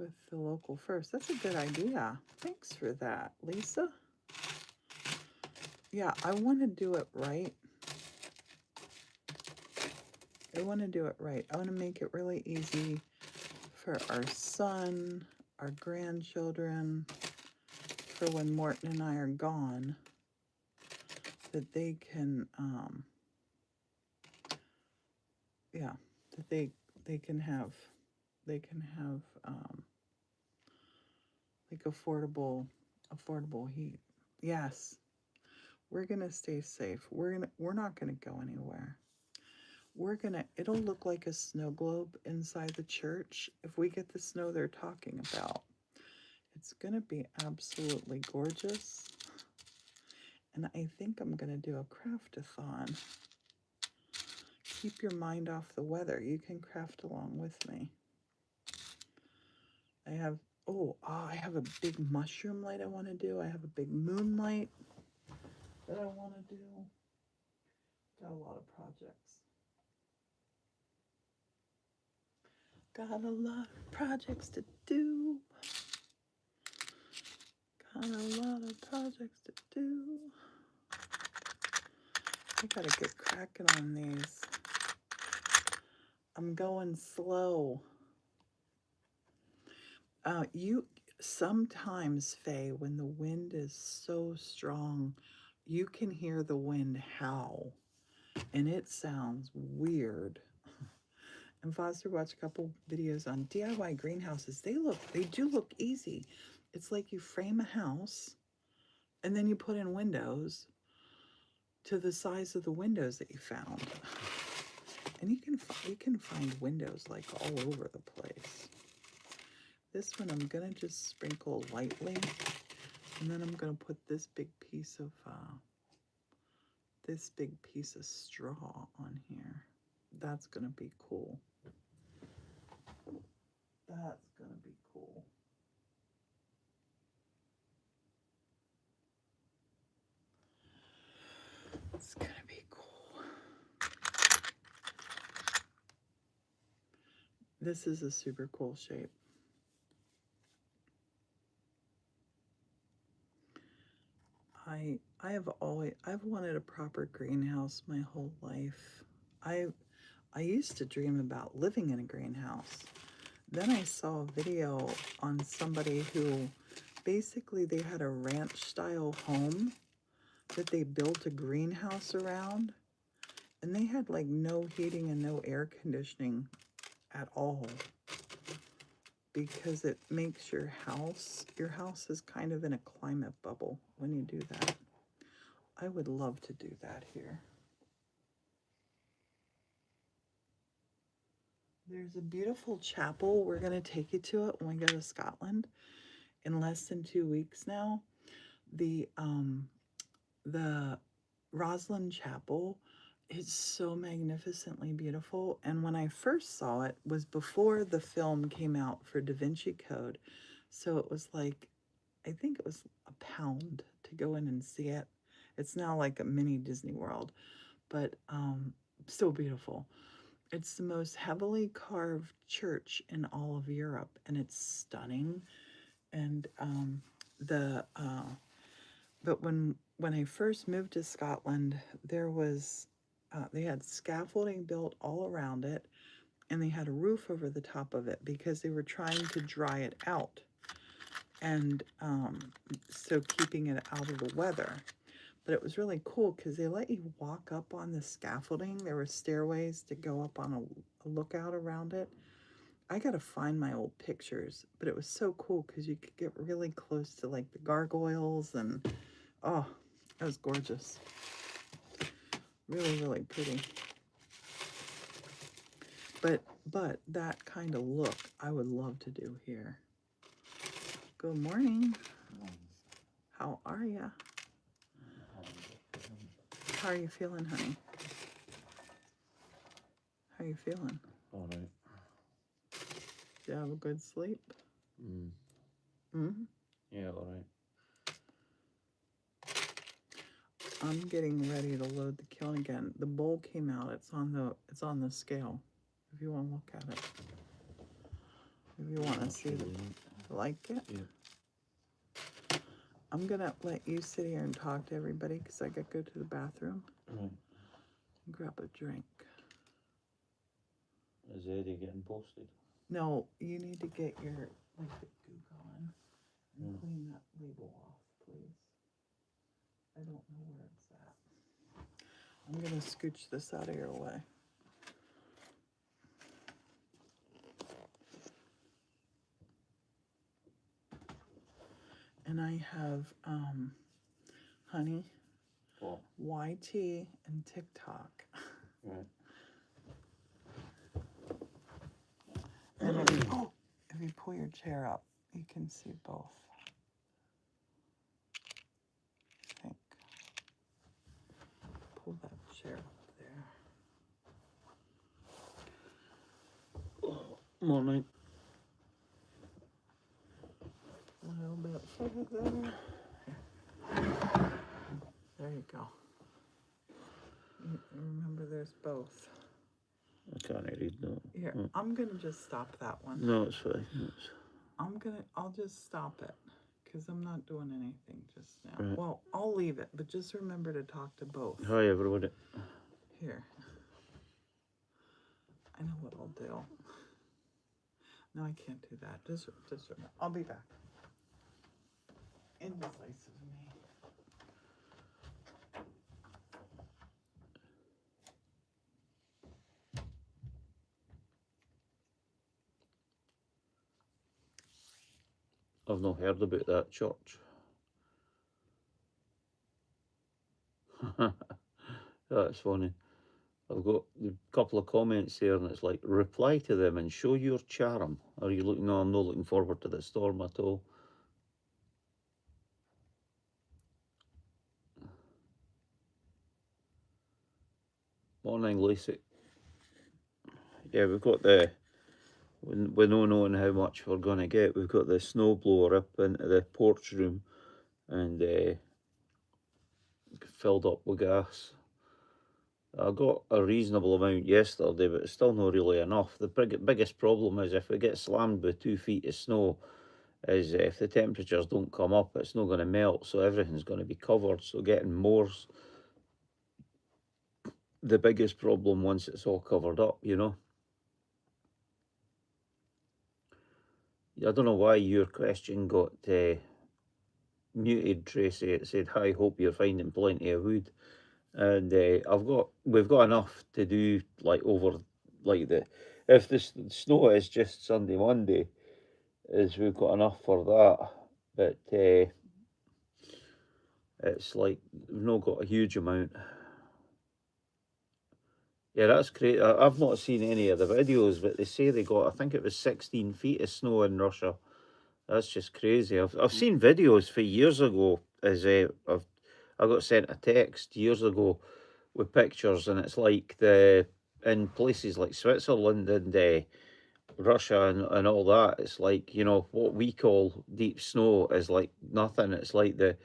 with the local first. That's a good idea. Thanks for that, Lisa. Yeah, I want to do it right. I want to do it right. I want to make it really easy for our son, our grandchildren, for when Morton and I are gone, that they can, yeah, that they can have like affordable heat. Yes, we're gonna stay safe. We're not gonna go anywhere. It'll look like a snow globe inside the church if we get the snow they're talking about. It's gonna be absolutely gorgeous. And I think I'm gonna do a craft-a-thon. Keep your mind off the weather. You can craft along with me. I have a big mushroom light I want to do. I have a big moonlight that I want to do. Got a lot of projects. Got a lot of projects to do. Got a lot of projects to do. I gotta get cracking on these. I'm going slow. You sometimes, Faye, when the wind is so strong, you can hear the wind howl, and it sounds weird. And Foster watched a couple videos on DIY greenhouses. They do look easy. It's like you frame a house, and then you put in windows to the size of the windows that you found. And you can find windows like all over the place. This one I'm gonna just sprinkle lightly, and then I'm gonna put this big piece of straw on here. That's gonna be cool. That's gonna be cool. It's gonna be cool. This is a super cool shape. I've wanted a proper greenhouse my whole life. I used to dream about living in a greenhouse. Then I saw a video on somebody who basically they had a ranch style home that they built a greenhouse around, and they had like no heating and no air conditioning at all, because it makes your house is kind of in a climate bubble when you do that. I would love to do that here. There's a beautiful chapel. We're going to take you to it when we go to Scotland in less than 2 weeks now. The Roslyn Chapel is so magnificently beautiful. And when I first saw it was before the film came out for Da Vinci Code. So it was like, I think it was £1 to go in and see it. It's now like a mini Disney World, but so beautiful. It's the most heavily carved church in all of Europe, and it's stunning. And but when I first moved to Scotland, there was they had scaffolding built all around it, and they had a roof over the top of it because they were trying to dry it out, and so keeping it out of the weather. But it was really cool because they let you walk up on the scaffolding. There were stairways to go up on a lookout around it. I gotta find my old pictures, but it was so cool because you could get really close to like the gargoyles, and oh, it was gorgeous. Really, really pretty. But that kind of look I would love to do here. Good morning. How are ya? How are you feeling, honey? How are you feeling? All right. Did you have a good sleep? Yeah, all right. I'm getting ready to load the kiln again. The bowl came out. It's on the scale. If you want to look at it. if you want to see like it. Yeah. I'm gonna let you sit here and talk to everybody because I gotta go to the bathroom. Right. And grab a drink. Is Eddie getting posted? No, you need to get your like the gook on and clean that label off, please. I don't know where it's at. I'm gonna scooch this out of your way. And I have honey, YT, and TikTok. Right. And if you pull your chair up, you can see both. I think. Pull that chair up there. Morning. A little bit further there. There you go. Remember, there's both. I can't read that. Here, I'm gonna just stop that one. No, it's fine. I'll just stop it because I'm not doing anything just now. Right. Well, I'll leave it, but just remember to talk to both. Hi, everybody. Here. I know what I'll do. No, I can't do that. Just remember. I'll be back. Indecisive me. I've not heard about that church. That's funny. I've got a couple of comments there, and it's like, reply to them and show your charm. Are you looking? No, I'm not looking forward to the storm at all. Morning, Lacey. Yeah, we've got we're not knowing how much we're going to get. We've got the snowblower up into the porch room and filled up with gas. I got a reasonable amount yesterday, but it's still not really enough. The biggest problem is if we get slammed with 2 feet of snow, is if the temperatures don't come up, it's not going to melt, so everything's going to be covered. So getting more's the biggest problem once it's all covered up, you know. I don't know why your question got muted, Tracy. It said, "Hi, hope you're finding plenty of wood." And we've got enough to do like over like if the snow is just Sunday, Monday, is we've got enough for that. But it's like we've not got a huge amount. Yeah, that's great. I've not seen any of the videos, but they say they got, I think it was 16 feet of snow in Russia. That's just crazy. I've seen videos for years ago. I got sent a text years ago with pictures, and it's like in places like Switzerland and Russia and all that. It's like, you know, what we call deep snow is like nothing. It's like the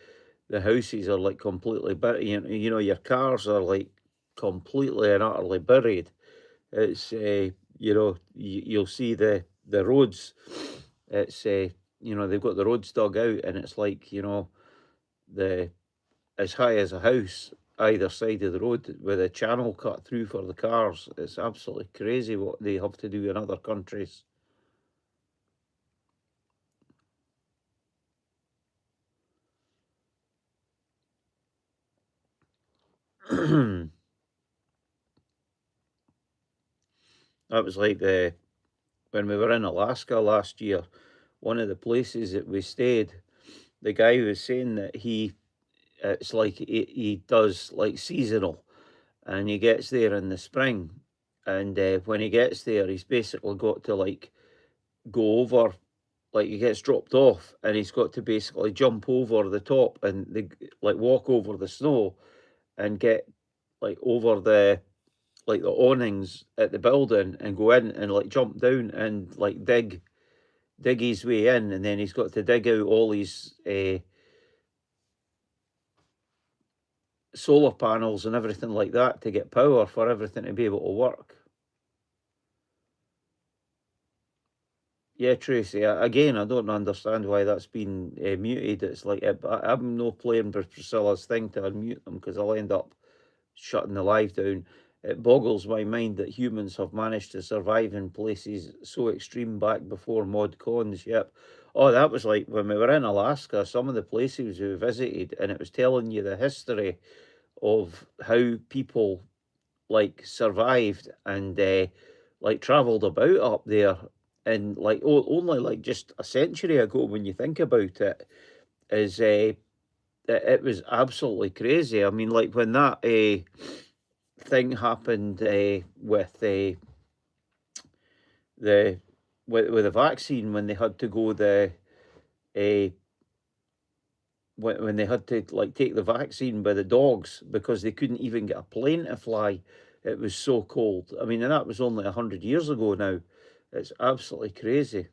houses are like completely buried. You know, your cars are like completely and utterly buried. It's you know, you'll see the roads. It's you know, they've got the roads dug out, and it's like, you know, as high as a house either side of the road with a channel cut through for the cars. It's absolutely crazy what they have to do in other countries. That was like when we were in Alaska last year, one of the places that we stayed, the guy was saying that it's like he does like seasonal, and he gets there in the spring, and when he gets there, he's basically got to like go over, like he gets dropped off, and he's got to basically jump over the top and like walk over the snow and get like over the awnings at the building and go in and like jump down and like dig his way in, and then he's got to dig out all his solar panels and everything like that to get power for everything to be able to work. Yeah, Tracy. Again, I don't understand why that's been muted. It's like I'm no playing with Priscilla's thing to unmute them because I'll end up shutting the live down. It boggles my mind that humans have managed to survive in places so extreme back before mod cons. Yep. Oh, that was like when we were in Alaska, some of the places we visited, and it was telling you the history of how people like survived and like traveled about up there. And like only like just a century ago, when you think about it, is it was absolutely crazy. I mean, like when that thing happened with the with the vaccine, when they had to go uh, when they had to like take the vaccine by the dogs because they couldn't even get a plane to fly. It was so cold. I mean, and that was only 100 years ago now. It's absolutely crazy.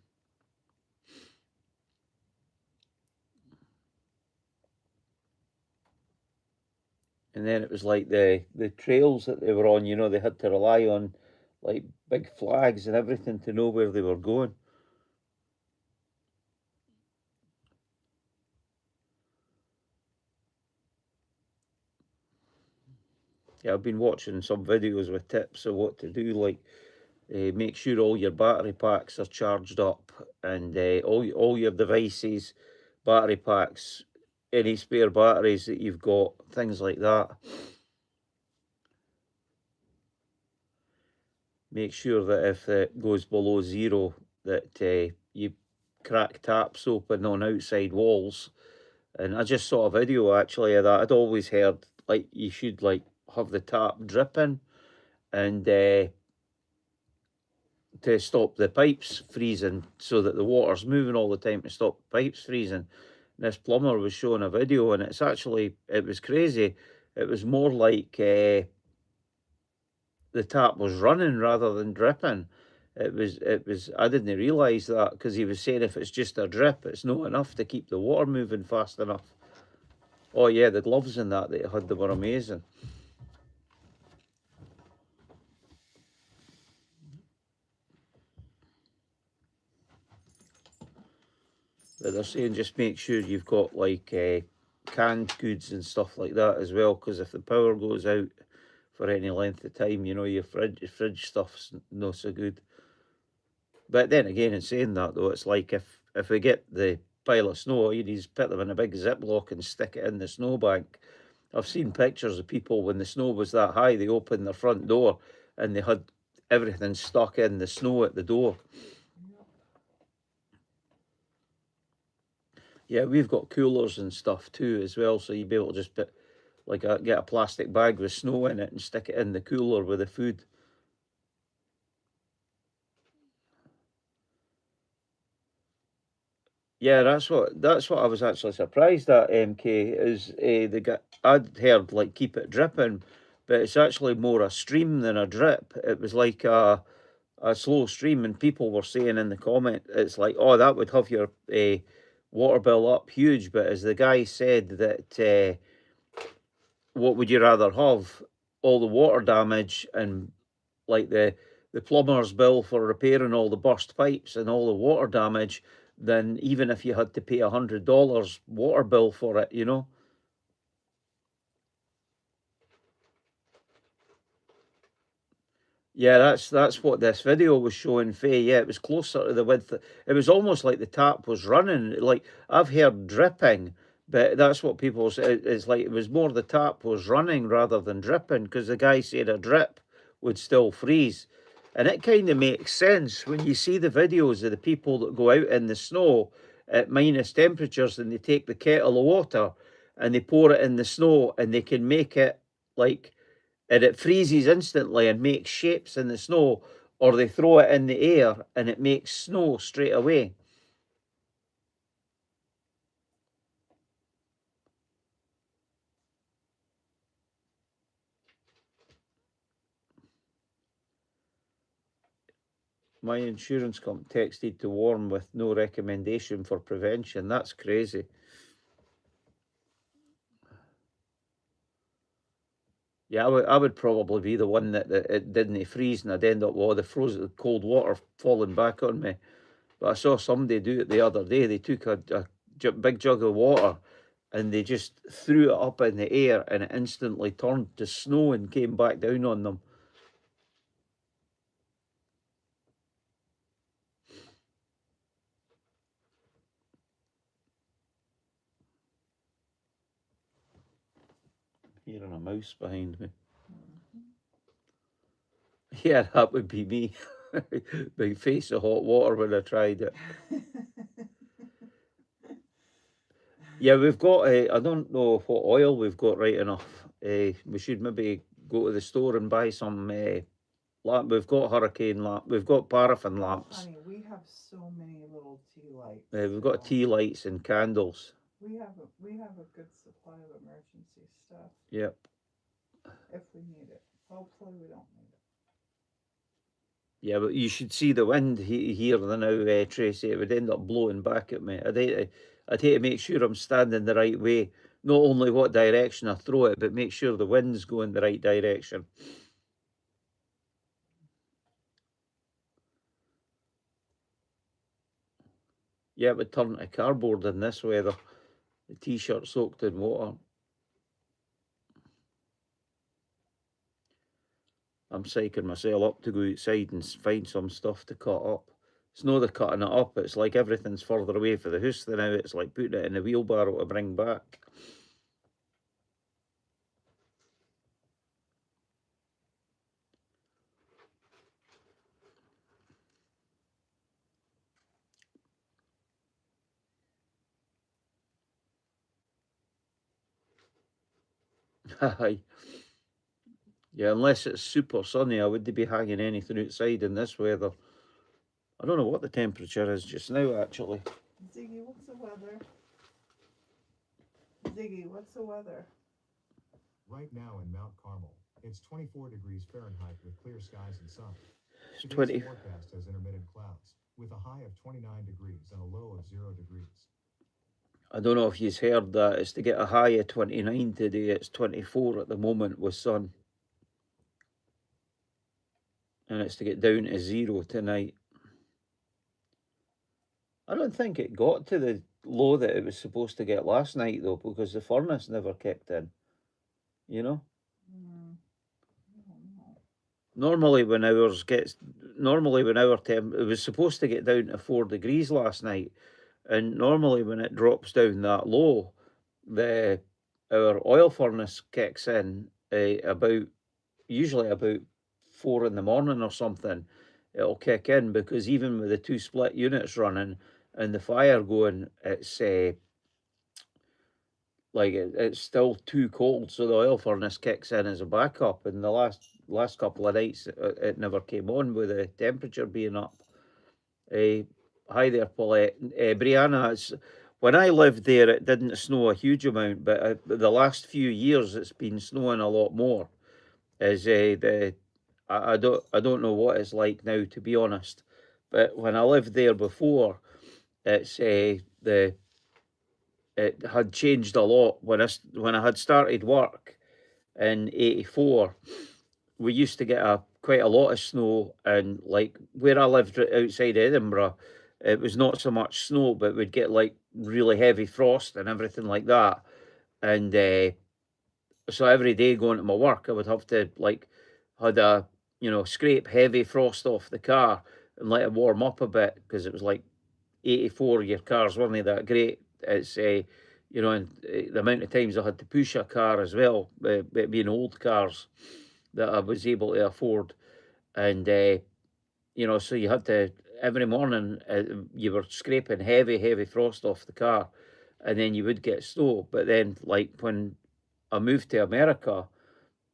And then it was like the trails that they were on. You know, they had to rely on like big flags and everything to know where they were going. Yeah, I've been watching some videos with tips of what to do, like make sure all your battery packs are charged up and all your devices, battery packs, any spare batteries that you've got, things like that. Make sure that if it goes below zero, that you crack taps open on outside walls. And I just saw a video actually of that. I'd always heard like you should like have the tap dripping and to stop the pipes freezing so that the water's moving all the time to stop the pipes freezing. And this plumber was showing a video and it was crazy. It was more like the tap was running rather than dripping. I didn't realise that because he was saying if it's just a drip, it's not enough to keep the water moving fast enough. Oh yeah, the gloves and that he had, they were amazing. But they're saying just make sure you've got like canned goods and stuff like that as well, because if the power goes out for any length of time, you know, your fridge stuff's not so good. But then again, in saying that though, it's like if we get the pile of snow, you just put them in a big Ziploc and stick it in the snowbank. I've seen pictures of people when the snow was that high, they opened their front door and they had everything stuck in the snow at the door. Yeah, we've got coolers and stuff too as well, so you'd be able to just put get a plastic bag with snow in it and stick it in the cooler with the food. Yeah, that's what I was actually surprised at. MK is the guy I'd heard like keep it dripping, but it's actually more a stream than a drip. It was like a slow stream, and people were saying in the comment, it's like, oh, that would have your water bill up huge. But as the guy said that, what would you rather have? All the water damage and like the plumber's bill for repairing all the burst pipes and all the water damage than even if you had to pay $100 water bill for it, you know? Yeah, that's what this video was showing, Faye. Yeah, it was closer to the width. It was almost like the tap was running. Like I've heard dripping, but that's what people say. It's like it was more the tap was running rather than dripping because the guy said a drip would still freeze. And it kind of makes sense when you see the videos of the people that go out in the snow at minus temperatures and they take the kettle of water and they pour it in the snow and they can make it like and it freezes instantly and makes shapes in the snow, or they throw it in the air and it makes snow straight away. My insurance company texted to warn with no recommendation for prevention. That's crazy. Yeah, I would probably be the one that it didn't freeze and I'd end up with all the frozen cold water falling back on me. But I saw somebody do it the other day. They took a big jug of water and they just threw it up in the air, and it instantly turned to snow and came back down on them. Hearing a mouse behind me. Yeah, that would be me. Big face of hot water when I tried it. Yeah, we've got, I don't know what oil we've got right enough. We should maybe go to the store and buy some lamp. We've got hurricane lamp. We've got paraffin lamps. Honey, we have so many little tea lights. We've got tea lights and candles. We have a good supply of emergency stuff. Yep. If we need it. Hopefully we don't need it. Yeah, but you should see the wind here now, Tracy. It would end up blowing back at me. I'd hate to make sure I'm standing the right way. Not only what direction I throw it, but make sure the wind's going the right direction. Yeah, it would turn to cardboard in this weather. The t-shirt soaked in water. I'm psyching myself up to go outside and find some stuff to cut up. It's not the cutting it up, it's like everything's further away for the house than now. It's like putting it in a wheelbarrow to bring back. Aye. Yeah, unless it's super sunny, I wouldn't be hanging anything outside in this weather. I don't know what the temperature is just now, actually. Ziggy, what's the weather? Ziggy, what's the weather? Right now in Mount Carmel, it's 24 degrees Fahrenheit with clear skies and sun. It's Today's 20. forecast has intermittent clouds, with a high of 29 degrees and a low of 0 degrees. I don't know if you've heard that. It's to get a high of 29 today. It's 24 at the moment with sun. And it's to get down to 0 tonight. I don't think it got to the low that it was supposed to get last night, though, because the furnace never kicked in. You know? Normally when our temp, it was supposed to get down to 4 degrees last night. And normally when it drops down that low, our oil furnace kicks in usually about 4 in the morning or something. It'll kick in, because even with the 2 split units running and the fire going, it's it's still too cold, so the oil furnace kicks in as a backup. And the last couple of nights it never came on with the temperature being up. Hi there, Paulette. Brianna, when I lived there, it didn't snow a huge amount, but the last few years it's been snowing a lot more. I don't know what it's like now, to be honest. But when I lived there before, it had changed a lot. When I had started work in '84, we used to get quite a lot of snow, and like where I lived outside Edinburgh, it was not so much snow, but we'd get like really heavy frost and everything like that. And so every day going to my work, I would have to scrape heavy frost off the car and let it warm up a bit, because it was like 84, your cars weren't that great. It's and the amount of times I had to push a car as well, being old cars that I was able to afford. And so you had to, every morning you were scraping heavy frost off the car, and then you would get snow. But then, like when I moved to America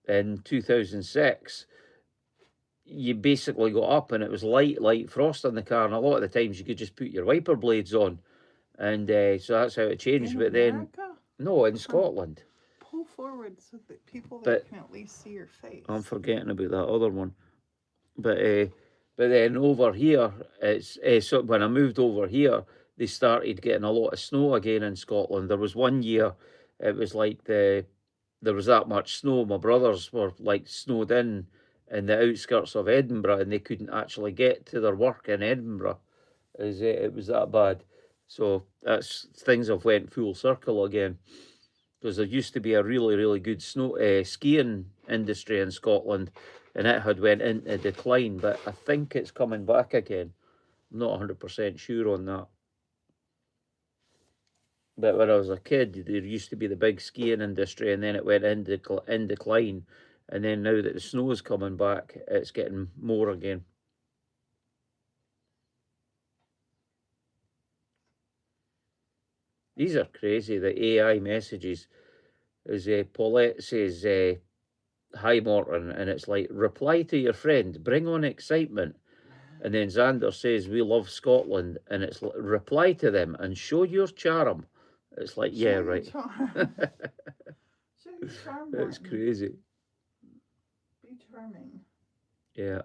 in 2006, you basically got up and it was light frost on the car, and a lot of the times you could just put your wiper blades on, and so that's how it changed. In but America? Then no, in Scotland. Pull forward so that people can at least see your face. I'm forgetting about that other one. But then over here, it's so when I moved over here, they started getting a lot of snow again in Scotland. There was one year, it was like there was that much snow. My brothers were like snowed in the outskirts of Edinburgh, and they couldn't actually get to their work in Edinburgh. Is it was that bad. So that's things have went full circle again. Because there used to be a really, really good skiing industry in Scotland, and it had went into decline. But I think it's coming back again. I'm not 100% sure on that. But when I was a kid, there used to be the big skiing industry, and then it went in decline. And then now that the snow is coming back, it's getting more again. These are crazy. The AI messages is Paulette says, "Hi Morton," and it's like, reply to your friend, bring on excitement. And then Xander says, "We love Scotland," and it's like, reply to them and show your charm. It's like, yeah, Show your right. charm. Show your charm, It's Morton. crazy. Be charming. Yeah.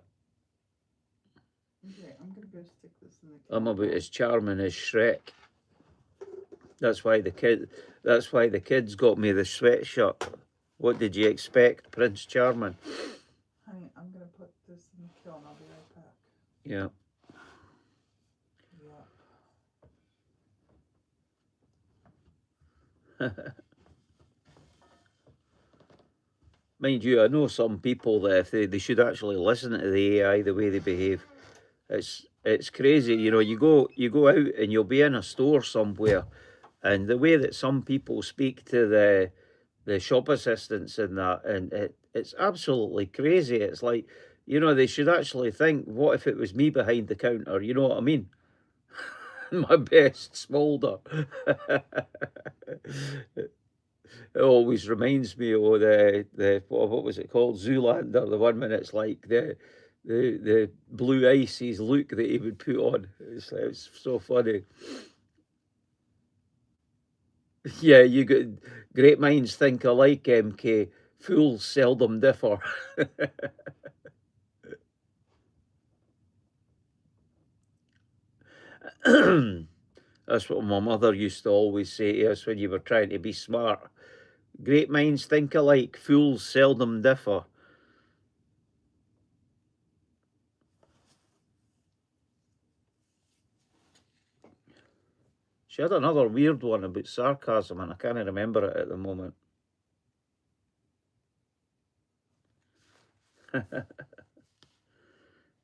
Okay, I'm gonna go stick this in the I'm cat about box. as charming as Shrek. That's why the kids got me the sweatshirt. What did you expect, Prince Charming? Honey, I'm gonna put this in the kiln. I'll be right back. Yeah. Mind you, I know some people that if they should actually listen to the AI the way they behave. It's crazy. You know, you go out and you'll be in a store somewhere, and the way that some people speak to the shop assistants and that, and it's absolutely crazy. It's like, you know, they should actually think, what if it was me behind the counter? You know what I mean? My best smolder. It always reminds me of the what was it called, Zoolander. The 1 minute it's like the blue ices look that he would put on. It's so funny. Yeah, you got great minds think alike, MK. Fools seldom differ. That's what my mother used to always say to us when you were trying to be smart. Great minds think alike, fools seldom differ. She had another weird one about sarcasm, and I can't remember it at the moment.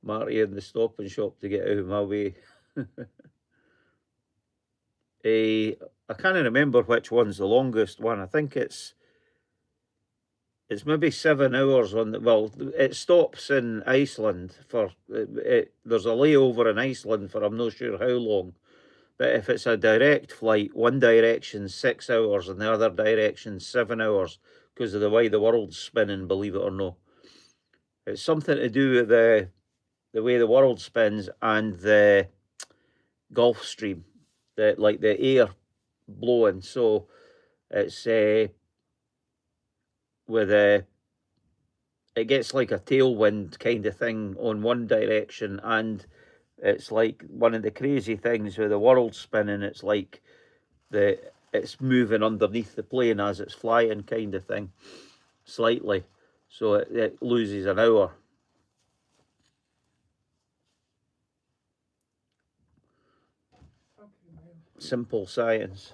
Marty in the Stop and Shop to get out of my way. I can't remember which one's the longest one. I think it's maybe 7 hours on the, well, it stops in Iceland for there's a layover in Iceland for I'm not sure how long. But if it's a direct flight, one direction 6 hours and the other direction 7 hours because of the way the world's spinning, believe it or not. It's something to do with the way the world spins and the Gulf Stream, like the air blowing. So it's with it gets like a tailwind kind of thing on one direction, and it's like one of the crazy things with the world spinning. It's like it's moving underneath the plane as it's flying, kind of thing, slightly. So it loses an hour. Okay, Simple science.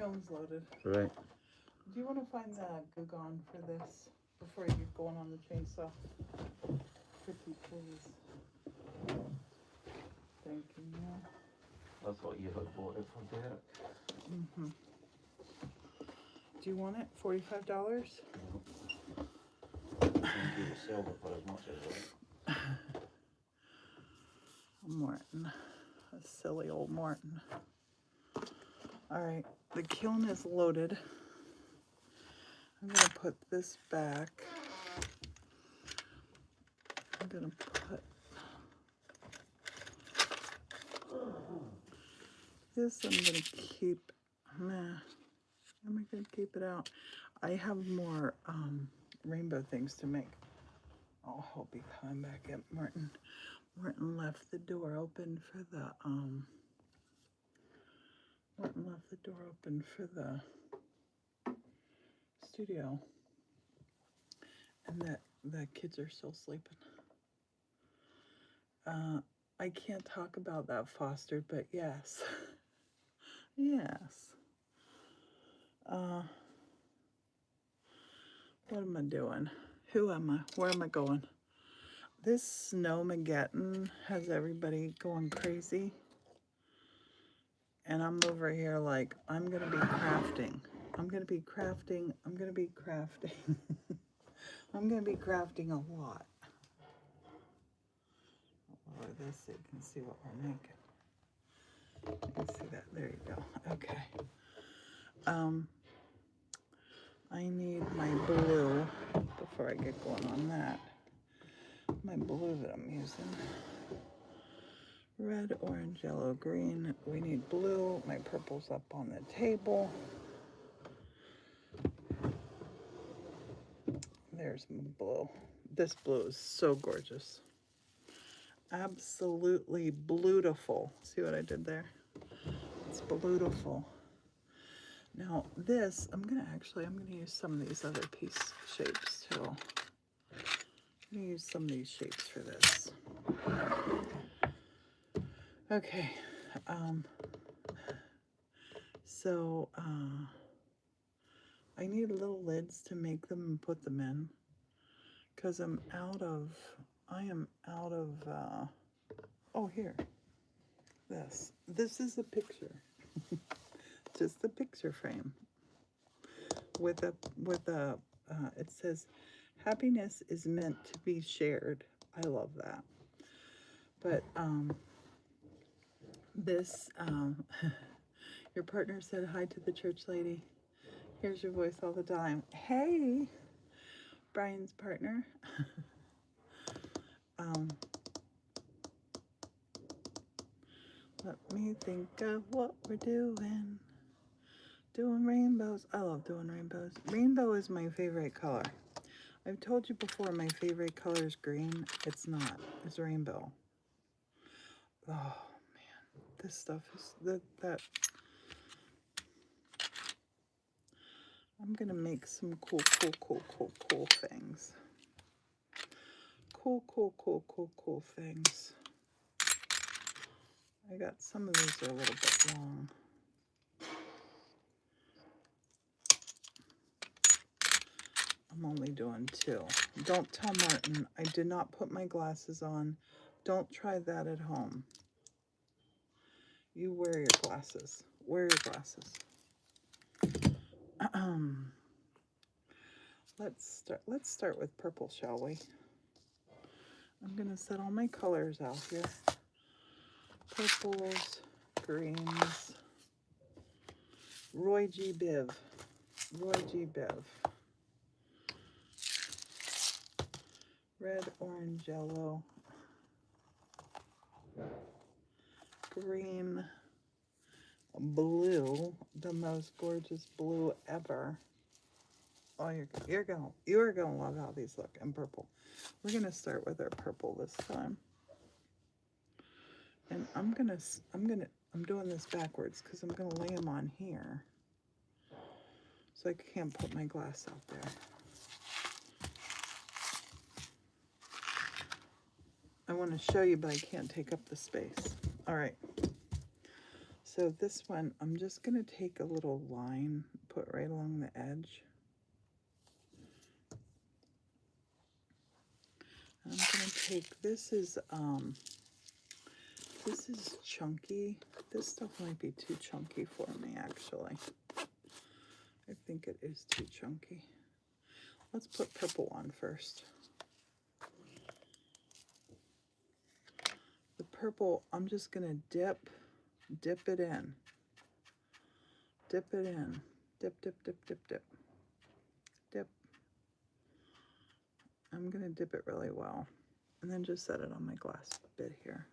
kiln's loaded. Right. Do you want to find the gugon for this before you get going on the chainsaw? Pretty please. Thank you. I thought you had bought it for Derek. Mm-hmm. Do you want it? $45? You sell it for as much as that. Morton. A silly old Morton. Alright, the kiln is loaded. I'm going to put this back. I'm going to put this, I'm going to keep, I'm going to keep it out. I have more rainbow things to make. I'll help you climb back up, Morton. Morton left the door open for the studio, and that the kids are still sleeping. I can't talk about that, Fostered, but yes. Yes. What am I doing? Who am I? Where am I going? This Snowmageddon has everybody going crazy. And I'm over here like, I'm going to be crafting. I'm going to be crafting. I'm going to be crafting. I'm going to be crafting a lot. Lower this so you can see what we're making. You can see that. There you go. Okay. I need my blue before I get going on that. My blue that I'm using. Red, orange, yellow, green. We need blue. My purple's up on the table. There's my blue. This blue is so gorgeous. Absolutely beautiful. See what I did there? It's beautiful. Now this, I'm gonna use some of these other piece shapes too. I'm gonna use some of these shapes for this. Okay, I need little lids to make them and put them in, because I am out of, oh here, this is a picture, just a picture frame with a, it says, happiness is meant to be shared. I love that. But, your partner said hi to the church lady. Here's your voice all the time. Hey, Brian's partner. Let me think of what we're doing. Doing rainbows. I love doing rainbows. Rainbow is my favorite color. I've told you before, my favorite color is green. It's not. It's rainbow. Oh, man. This stuff is... that. I'm going to make some cool things. Cool things. I got some of these are a little bit long. I'm only doing 2. Don't tell Martin. I did not put my glasses on. Don't try that at home. You wear your glasses. Wear your glasses. Let's start with purple, shall we? I'm gonna set all my colors out here. Purples, greens. Roy G. Biv. Red, orange, yellow. Green, blue, the most gorgeous blue ever. Oh, you're gonna love how these look. And purple. We're gonna start with our purple this time. And I'm doing this backwards because I'm gonna lay them on here. So I can't put my glass out there. I want to show you, but I can't take up the space. All right. So this one, I'm just gonna take a little line, put right along the edge. I'm gonna take, this is chunky. This stuff might be too chunky for me, actually. I think it is too chunky. Let's put purple on first. The purple, I'm just gonna dip it in. Dip it in. Dip. I'm gonna dip it really well. And then just set it on my glass bit here.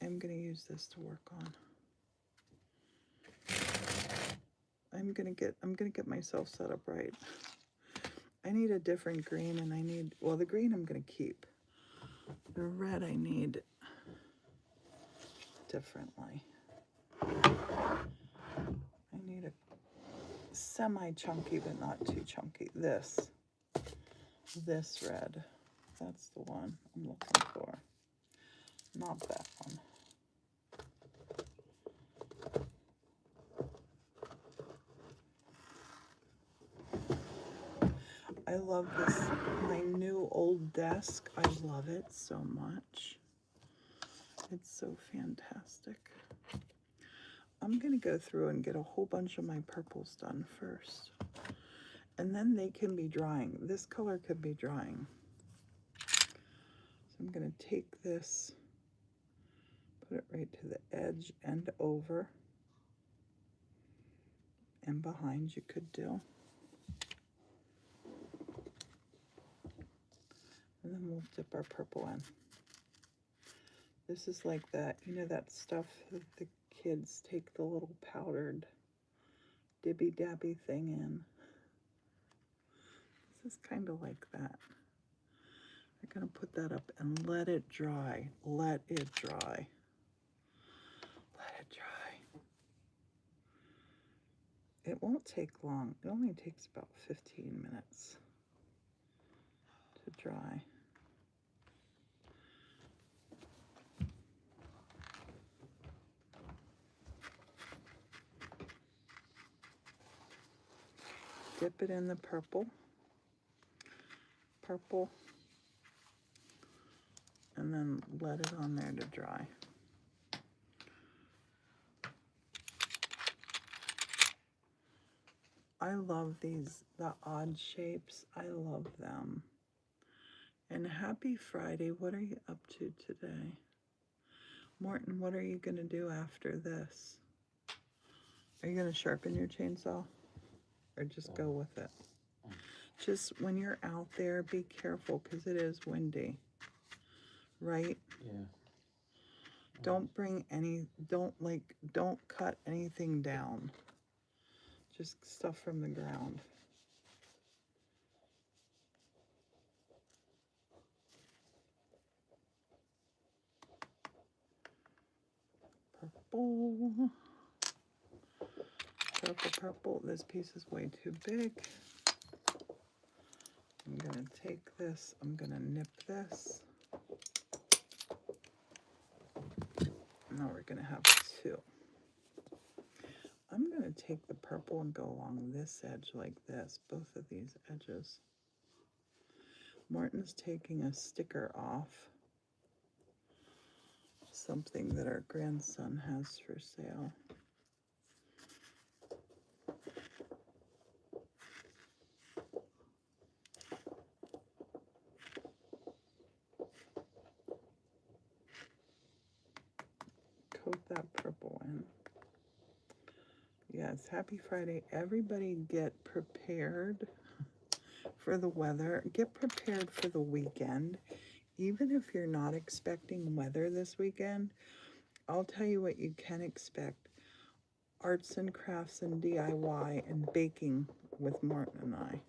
I'm gonna use this to work on. I'm gonna get myself set up right. I need a different green, and I need, well, the green I'm gonna keep. The red I need differently. I need a semi-chunky, but not too chunky. This red, that's the one I'm looking for. Not that one. I love this, my new old desk. I love it so much. It's so fantastic. I'm gonna go through and get a whole bunch of my purples done first. And then they can be drying. This color could be drying. So I'm gonna take this, put it right to the edge and over. And behind you could do. And then we'll dip our purple in. This is like that, you know, that stuff that the kids take the little powdered dibby dabby thing in. This is kind of like that. I'm gonna put that up and let it dry. Let it dry. Let it dry. It won't take long. It only takes about 15 minutes to dry. Dip it in the purple, and then let it on there to dry. I love these, the odd shapes. I love them. And happy Friday. What are you up to today? Morton, what are you going to do after this? Are you going to sharpen your chainsaw? Or just go with it? Just when you're out there, be careful because it is windy. Right? Yeah. Don't bring any, don't cut anything down. Just stuff from the ground. Purple. Purple, purple. This piece is way too big. I'm gonna take this, I'm gonna nip this. Now we're gonna have two. I'm gonna take the purple and go along this edge like this, both of these edges. Morton's taking a sticker off. Something that our grandson has for sale. Coat that purple in. Yes, happy Friday. Everybody get prepared for the weather. Get prepared for the weekend. Even if you're not expecting weather this weekend, I'll tell you what you can expect. Arts and crafts and DIY and baking with Morton and I.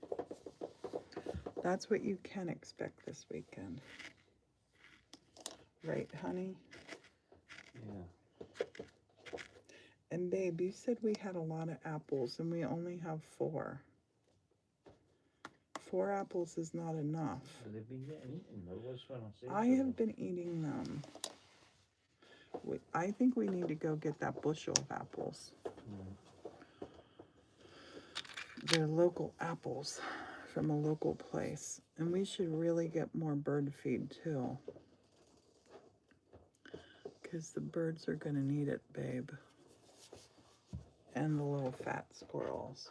That's what you can expect this weekend. Right, honey? Yeah. And babe, you said we had a lot of apples and we only have 4. 4 apples is not enough. Have they been getting eaten? There was one I have been eating them. I think we need to go get that bushel of apples. They're local apples from a local place. And we should really get more bird feed too. Because the birds are going to need it, babe. And the little fat squirrels.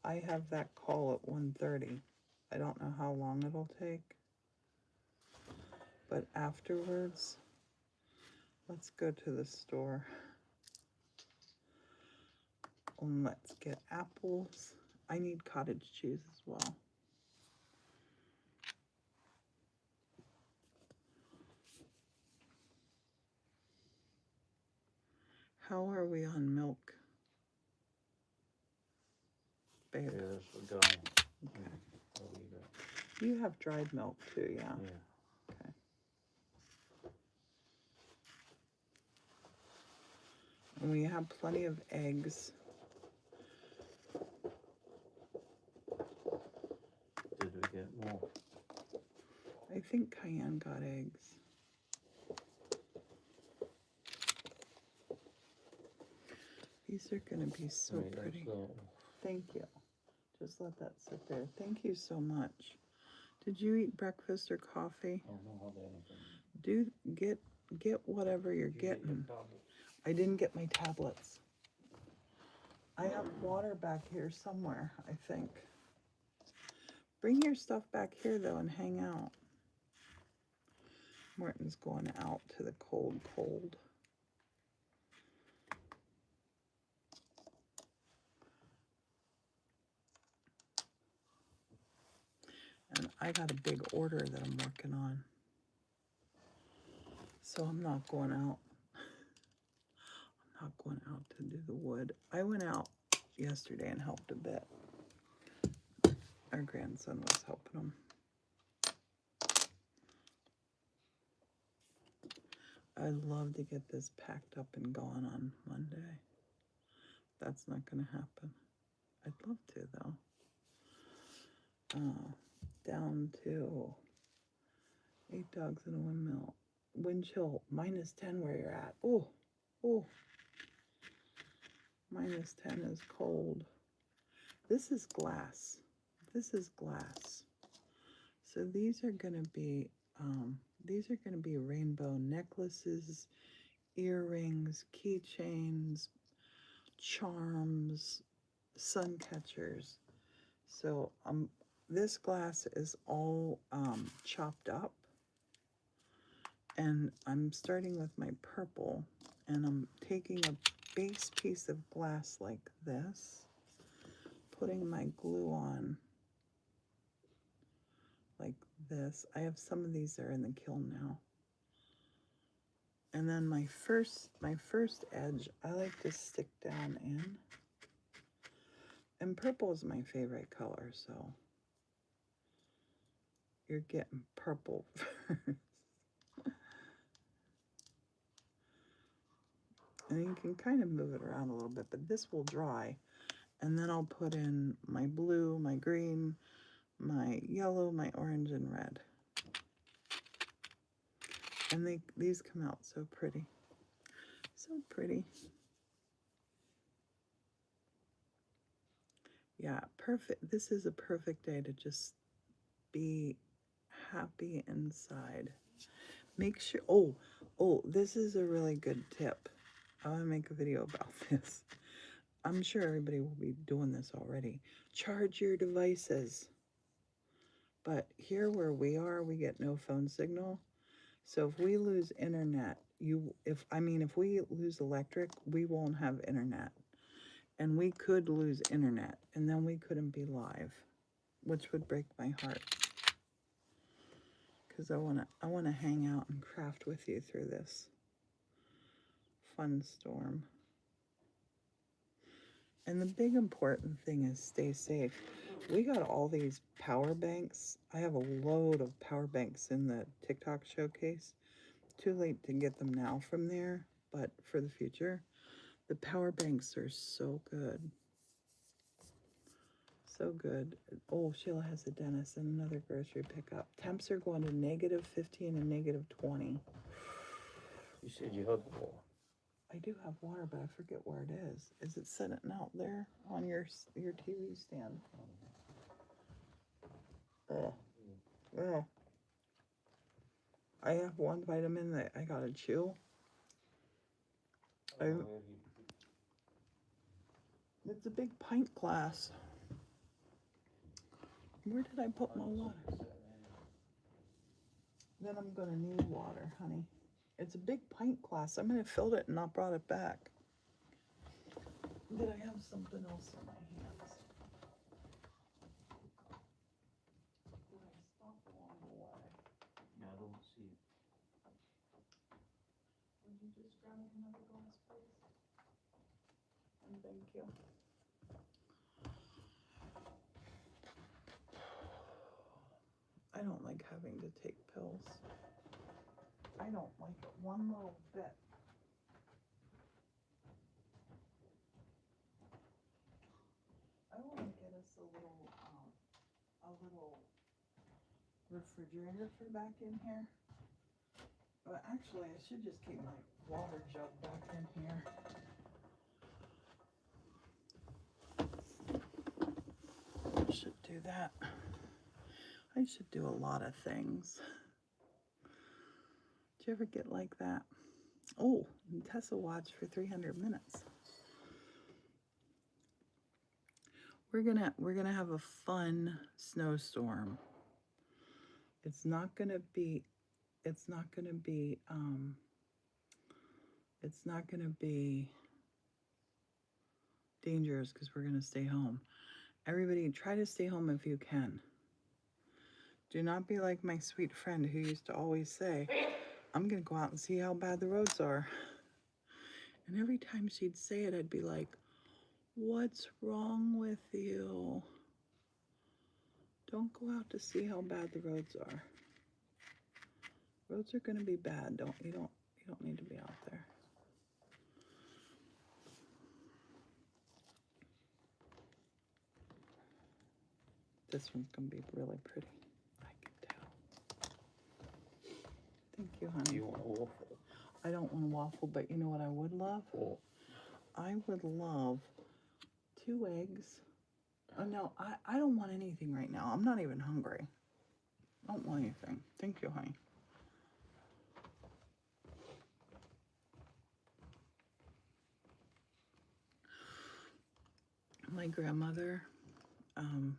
I have that call at 1:30. I don't know how long it'll take. But afterwards, let's go to the store. And let's get apples. I need cottage cheese as well. How are we on milk? Babe. There's a guy. Okay. I'll leave it. You have dried milk too, yeah? Yeah. Okay. And we have plenty of eggs. Did we get more? think Cayenne got eggs. These are going to be so Right, pretty. so Thank you. Just let that sit there. Thank you so much. Did you eat breakfast or coffee? I'll not have anything. Do get whatever you're Did you get your getting. tablets? I didn't get my tablets. I have water back here somewhere, I think. Bring your stuff back here though and hang out. Morton's going out to the cold. And I got a big order that I'm working on. So I'm not going out. I'm not going out to do the wood. I went out yesterday and helped a bit. Our grandson was helping him. I'd love to get this packed up and gone on Monday. That's not going to happen. I'd love to, though. Down to 8 dogs in a windmill. Wind chill, -10 where you're at. Oh. -10 is cold. This is glass. So these are going to be rainbow necklaces, earrings, keychains, charms, sun catchers. So this glass is all chopped up, and I'm starting with my purple, and I'm taking a base piece of glass like this, putting my glue on like this. I have some of these that are in the kiln now. And then my first edge, I like to stick down in. And purple is my favorite color, so you're getting purple first. And you can kind of move it around a little bit, but this will dry. And then I'll put in my blue, my green, my yellow, my orange, and red. And these come out so pretty. So pretty. Yeah, perfect. This is a perfect day to just be happy inside. Make sure, this is a really good tip. I want to make a video about this. I'm sure everybody will be doing this already. Charge your devices. But here where we are, we get no phone signal. So if we lose internet, if we lose electric, we won't have internet. And we could lose internet, and then we couldn't be live, which would break my heart. Because I wanna hang out and craft with you through this fun storm. And the big important thing is stay safe. We got all these power banks. I have a load of power banks in the TikTok showcase. Too late to get them now from there, but for the future, the power banks are so good. So good. Oh, Sheila has a dentist and another grocery pickup. Temps are going to -15 and -20. You said you had water. I do have water, but I forget where it is. Is it sitting out there on your TV stand? I have one vitamin that I gotta chew. It's a big pint glass. Where did I put my water? Then I'm gonna need water, honey. It's a big pint glass. I'm gonna fill it and not brought it back. Did I have something else in my hands? Did I stop along the way? Yeah, I don't see it. Would you just grab me another glass, please? And thank you. I don't like having to take pills. I don't like it one little bit. I want to get us a little refrigerator for back in here. But actually, I should just keep my water jug back in here. I should do that. I should do a lot of things. Did you ever get like that? Oh, Tesla watch for 300 minutes. We're gonna have a fun snowstorm. It's not gonna be dangerous because we're gonna stay home. Everybody try to stay home if you can. Do not be like my sweet friend who used to always say, I'm gonna go out and see how bad the roads are. And every time she'd say it, I'd be like, what's wrong with you? Don't go out to see how bad the roads are. Roads are gonna be bad. You don't need to be out there. This one's gonna be really pretty. I can tell. Thank you, honey. You want a waffle? I don't want a waffle, but you know what I would love? Oh. I would love 2 eggs. Oh no, I don't want anything right now. I'm not even hungry. I don't want anything. Thank you, honey. My grandmother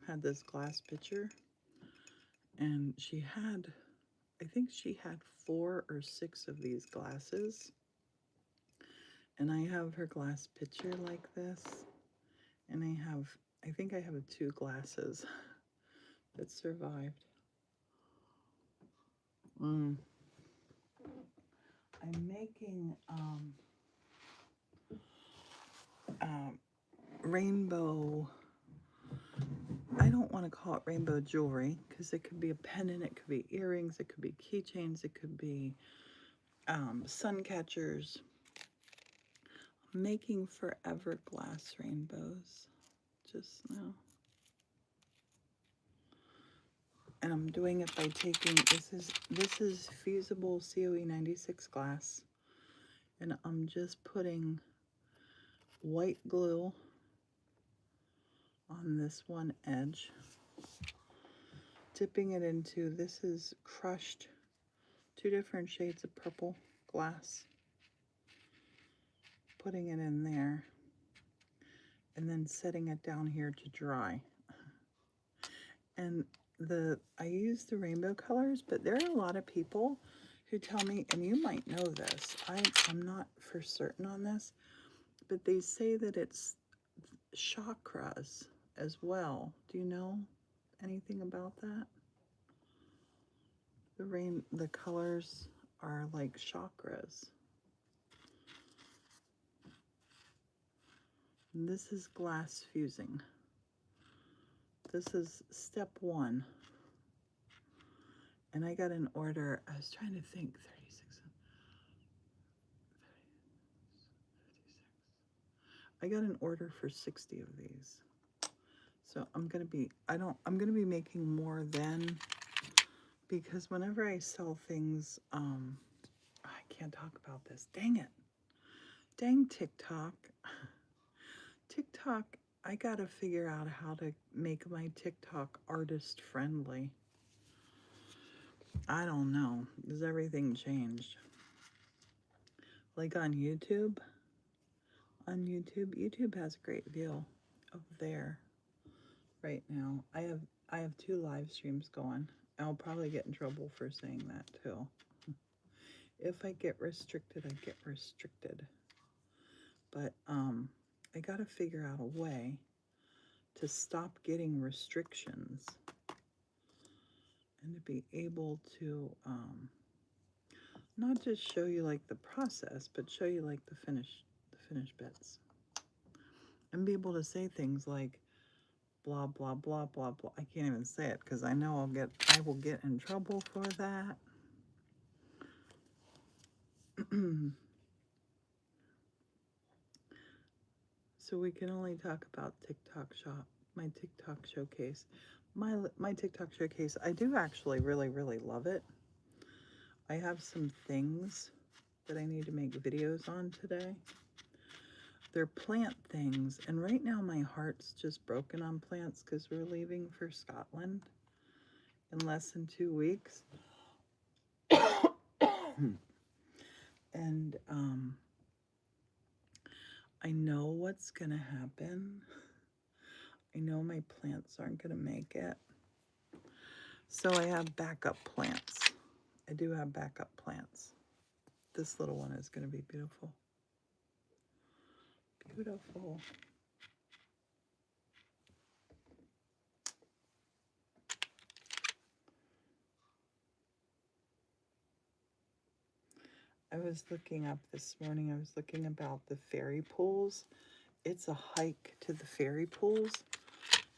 had this glass pitcher, and I think she had 4 or 6 of these glasses. And I have her glass pitcher like this, and I think I have 2 glasses that survived. I'm making rainbow, I don't want to call it rainbow jewelry because it could be a pendant, it could be earrings, it could be keychains, it could be sun catchers. I'm making forever glass rainbows just now. And I'm doing it by taking, this is fusible COE 96 glass, and I'm just putting white glue on this one edge, dipping it into, this is crushed 2 different shades of purple glass, putting it in there, and then setting it down here to dry. And I use the rainbow colors, but there are a lot of people who tell me, and you might know this, I'm not for certain on this, but they say that it's chakras as well. Do you know anything about that? The colors are like chakras. And this is glass fusing. This is step 1. And I got an order, I was trying to think, 36, 56. I got an order for 60 of these. So I'm gonna be making more then, because whenever I sell things, I can't talk about this. Dang it. Dang TikTok. TikTok, I gotta figure out how to make my TikTok artist friendly. I don't know. Does everything changed? Like on YouTube? On YouTube, YouTube has a great view of there right now. I have 2 live streams going. I'll probably get in trouble for saying that too. If I get restricted, I get restricted. But I gotta figure out a way to stop getting restrictions and to be able to not just show you like the process, but show you like the finished bits, and be able to say things like blah blah blah blah blah. I can't even say it because I know I will get in trouble for that. So we can only talk about TikTok Shop. my TikTok showcase. My TikTok showcase, I do actually really, really love it. I have some things that I need to make videos on today. They're plant things, and right now my heart's just broken on plants because we're leaving for Scotland in less than 2 weeks. And I know what's gonna happen. I know my plants aren't gonna make it. So I have backup plants. I do have backup plants. This little one is gonna be beautiful. Beautiful. I was looking up this morning, I was looking about the fairy pools. It's a hike to the fairy pools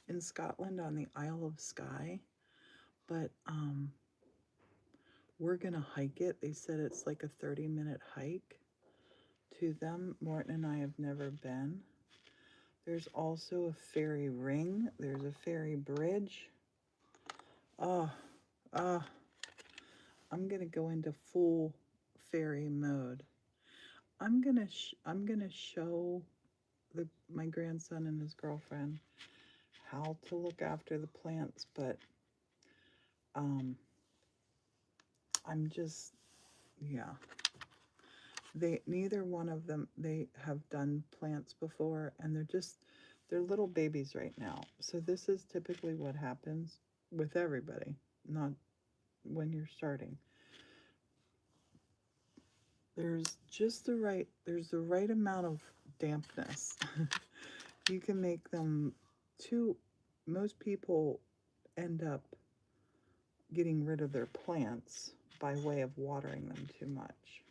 in Scotland on the Isle of Skye. But we're gonna hike it. They said it's like a 30-minute hike to them. Morton and I have never been. There's also a fairy ring. There's a fairy bridge. I'm gonna go into full fairy mode. I'm gonna show my grandson and his girlfriend how to look after the plants, but I'm just, yeah. Neither one of them, they have done plants before, and they're little babies right now. So this is typically what happens with everybody, not when you're starting. There's the right amount of dampness. You can make them most people end up getting rid of their plants by way of watering them too much.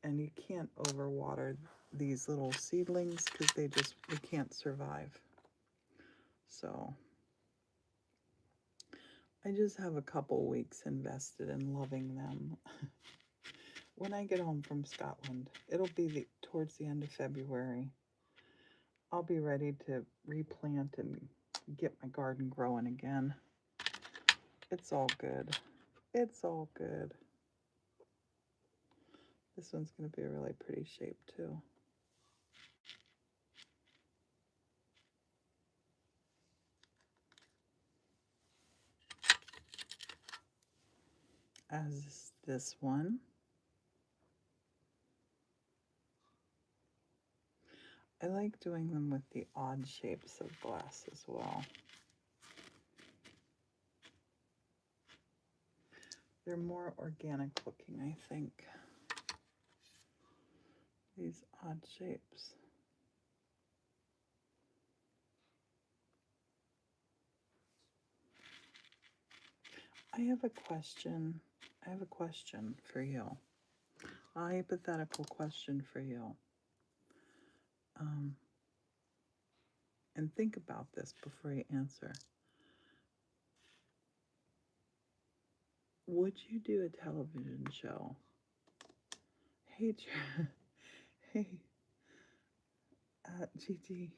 And you can't overwater these little seedlings because they can't survive. So I just have a couple weeks invested in loving them. When I get home from Scotland, it'll be towards the end of February. I'll be ready to replant and get my garden growing again. It's all good. It's all good. This one's going to be a really pretty shape too. As this one. I like doing them with the odd shapes of glass as well. They're more organic looking, I think. These odd shapes. I have a question. I have a question for you. A hypothetical question for you. And think about this before you answer. Would you do a television show? Hey, hey, Gigi,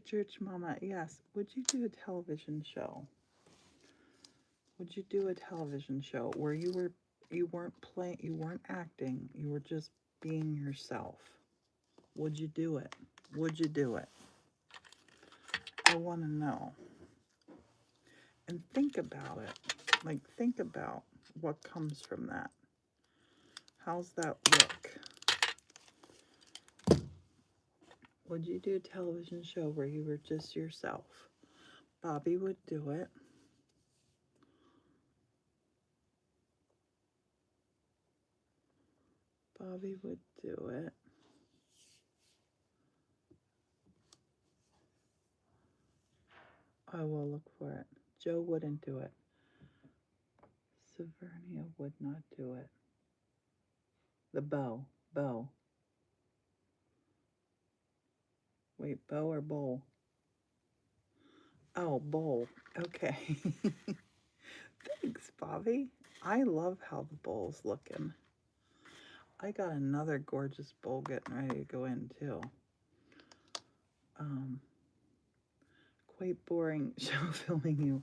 church mama, yes. Would you do a television show? Would you do a television show where you weren't acting, you were just being yourself? Would you do it? Would you do it? I want to know. And think about it. Like, think about what comes from that. How's that look? Would you do a television show where you were just yourself? Bobby would do it. Bobby would do it. I will look for it. Joe wouldn't do it. Severnia would not do it. The bow. Wait, bow or bowl? Oh, bowl. Okay. Thanks, Bobby. I love how the bowl's looking. I got another gorgeous bowl getting ready to go in, too. quite boring show filming you.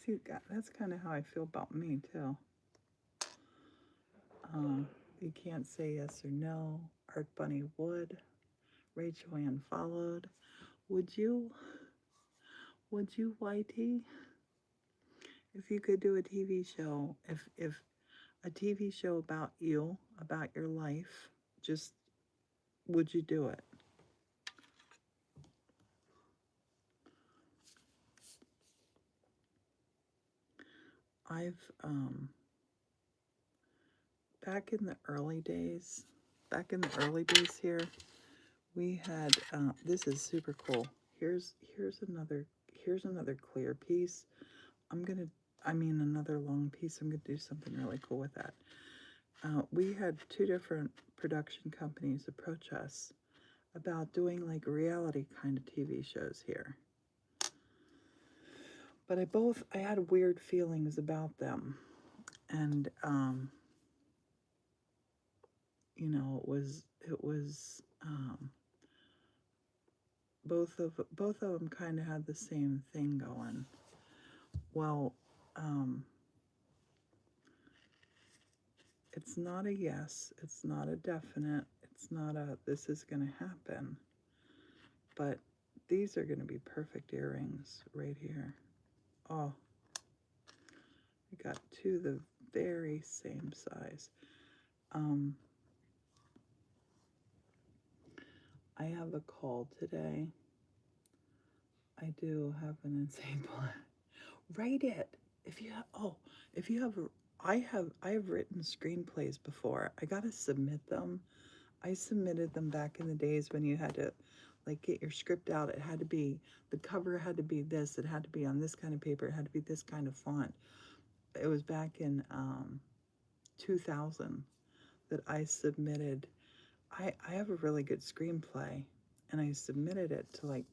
See, that's kind of how I feel about me too. You can't say yes or no. Art Bunny would. Rachel Ann followed. Would you? Would you, YT? If you could do a TV show, if a TV show about you, about your life, just would you do it? I've back in the early days here, we had this is super cool. Here's another clear piece. Another long piece. I'm gonna do something really cool with that. We had two different production companies approach us about doing like reality kind of TV shows here. But I had weird feelings about them. And it was both of them kind of had the same thing going. Well, it's not a yes, it's not a definite, it's not a this is going to happen, but these are going to be perfect earrings right here. Oh, I got two the very same size. I have a call today. I do have an insane plan. Write it. If you have, I have written screenplays before. I gotta submit them. I submitted them back in the days when you had to, like, get your script out. It had to be, the cover had to be this. It had to be on this kind of paper. It had to be this kind of font. It was back in 2000 that I submitted. I have a really good screenplay, and I submitted it to I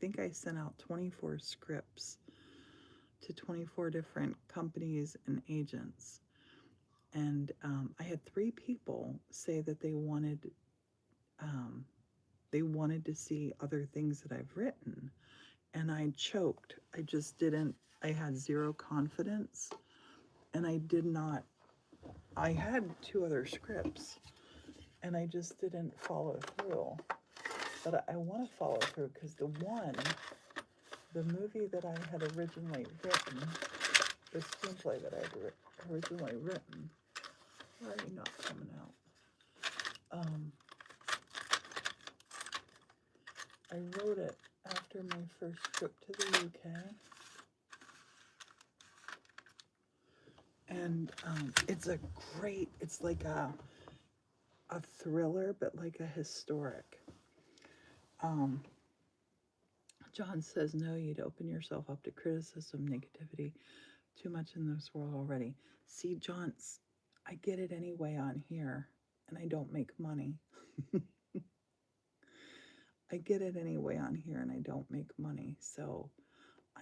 think I sent out 24 scripts to 24 different companies and agents. And I had 3 people say that they wanted to see other things that I've written. And I choked. I just didn't, I had zero confidence. And I did not, I had 2 other scripts. And I just didn't follow through. But I want to follow through because the movie that I had originally written, the screenplay that I had originally written, why are you not coming out? I wrote it after my first trip to the UK. And it's like a thriller, but like a historic. John says, no, you'd open yourself up to criticism, negativity, too much in this world already. See, John, I get it anyway on here, and I don't make money. I get it anyway on here, and I don't make money. So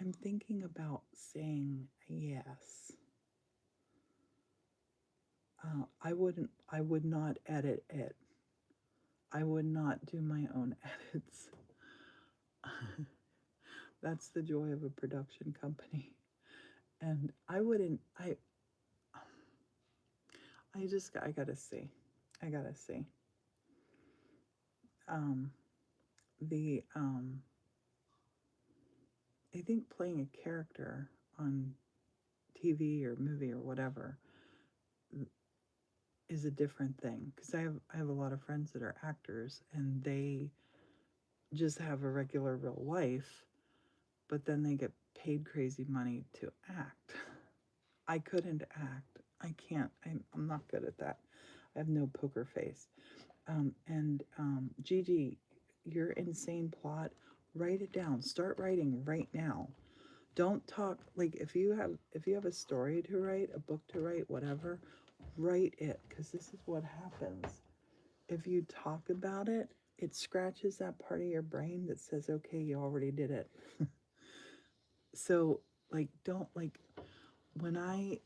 I'm thinking about saying yes. I would not edit it. I would not do my own edits. That's the joy of a production company. And I gotta see. I think playing a character on TV or movie or whatever is a different thing, because I have a lot of friends that are actors and they just have a regular real life, but then they get paid crazy money to act. I couldn't act. I can't. I'm not good at that. I have no poker face. Gigi, your insane plot, write it down. Start writing right now. Don't talk, like, if you have a story to write, a book to write, whatever, write it, because this is what happens. If you talk about it, it scratches that part of your brain that says, okay, you already did it. So, like, don't, like, when I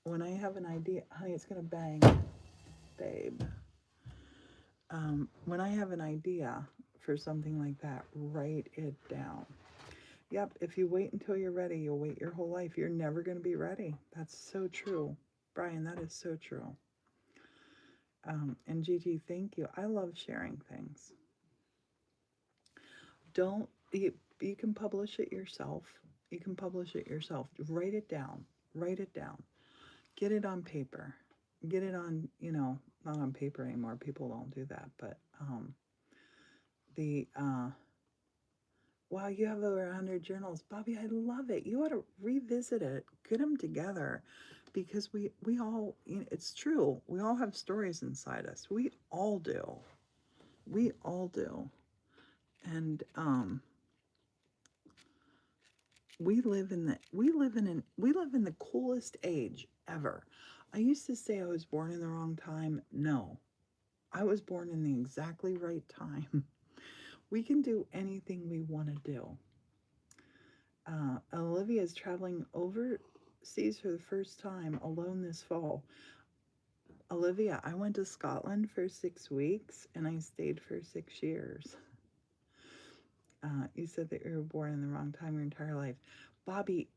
have an idea, honey, it's gonna bang, babe. When I have an idea for something like that, write it down. Yep, if you wait until you're ready, you'll wait your whole life. You're never going to be ready. That's so true. Brian, that is so true. And Gigi, thank you. I love sharing things. You can publish it yourself. You can publish it yourself. Write it down. Write it down. Get it on paper. Get it on, not on paper anymore. People don't do that. But wow, you have over 100 journals. Bobby, I love it. You ought to revisit it. Get them together. Because we all, it's true. We all have stories inside us. We all do. We all do. And we live in the coolest age ever. I used to say I was born in the wrong time. No, I was born in the exactly right time. We can do anything we want to do. Olivia is traveling overseas for the first time alone this fall. Olivia, I went to Scotland for 6 weeks and I stayed for 6 years. You said that you were born in the wrong time your entire life. Bobby,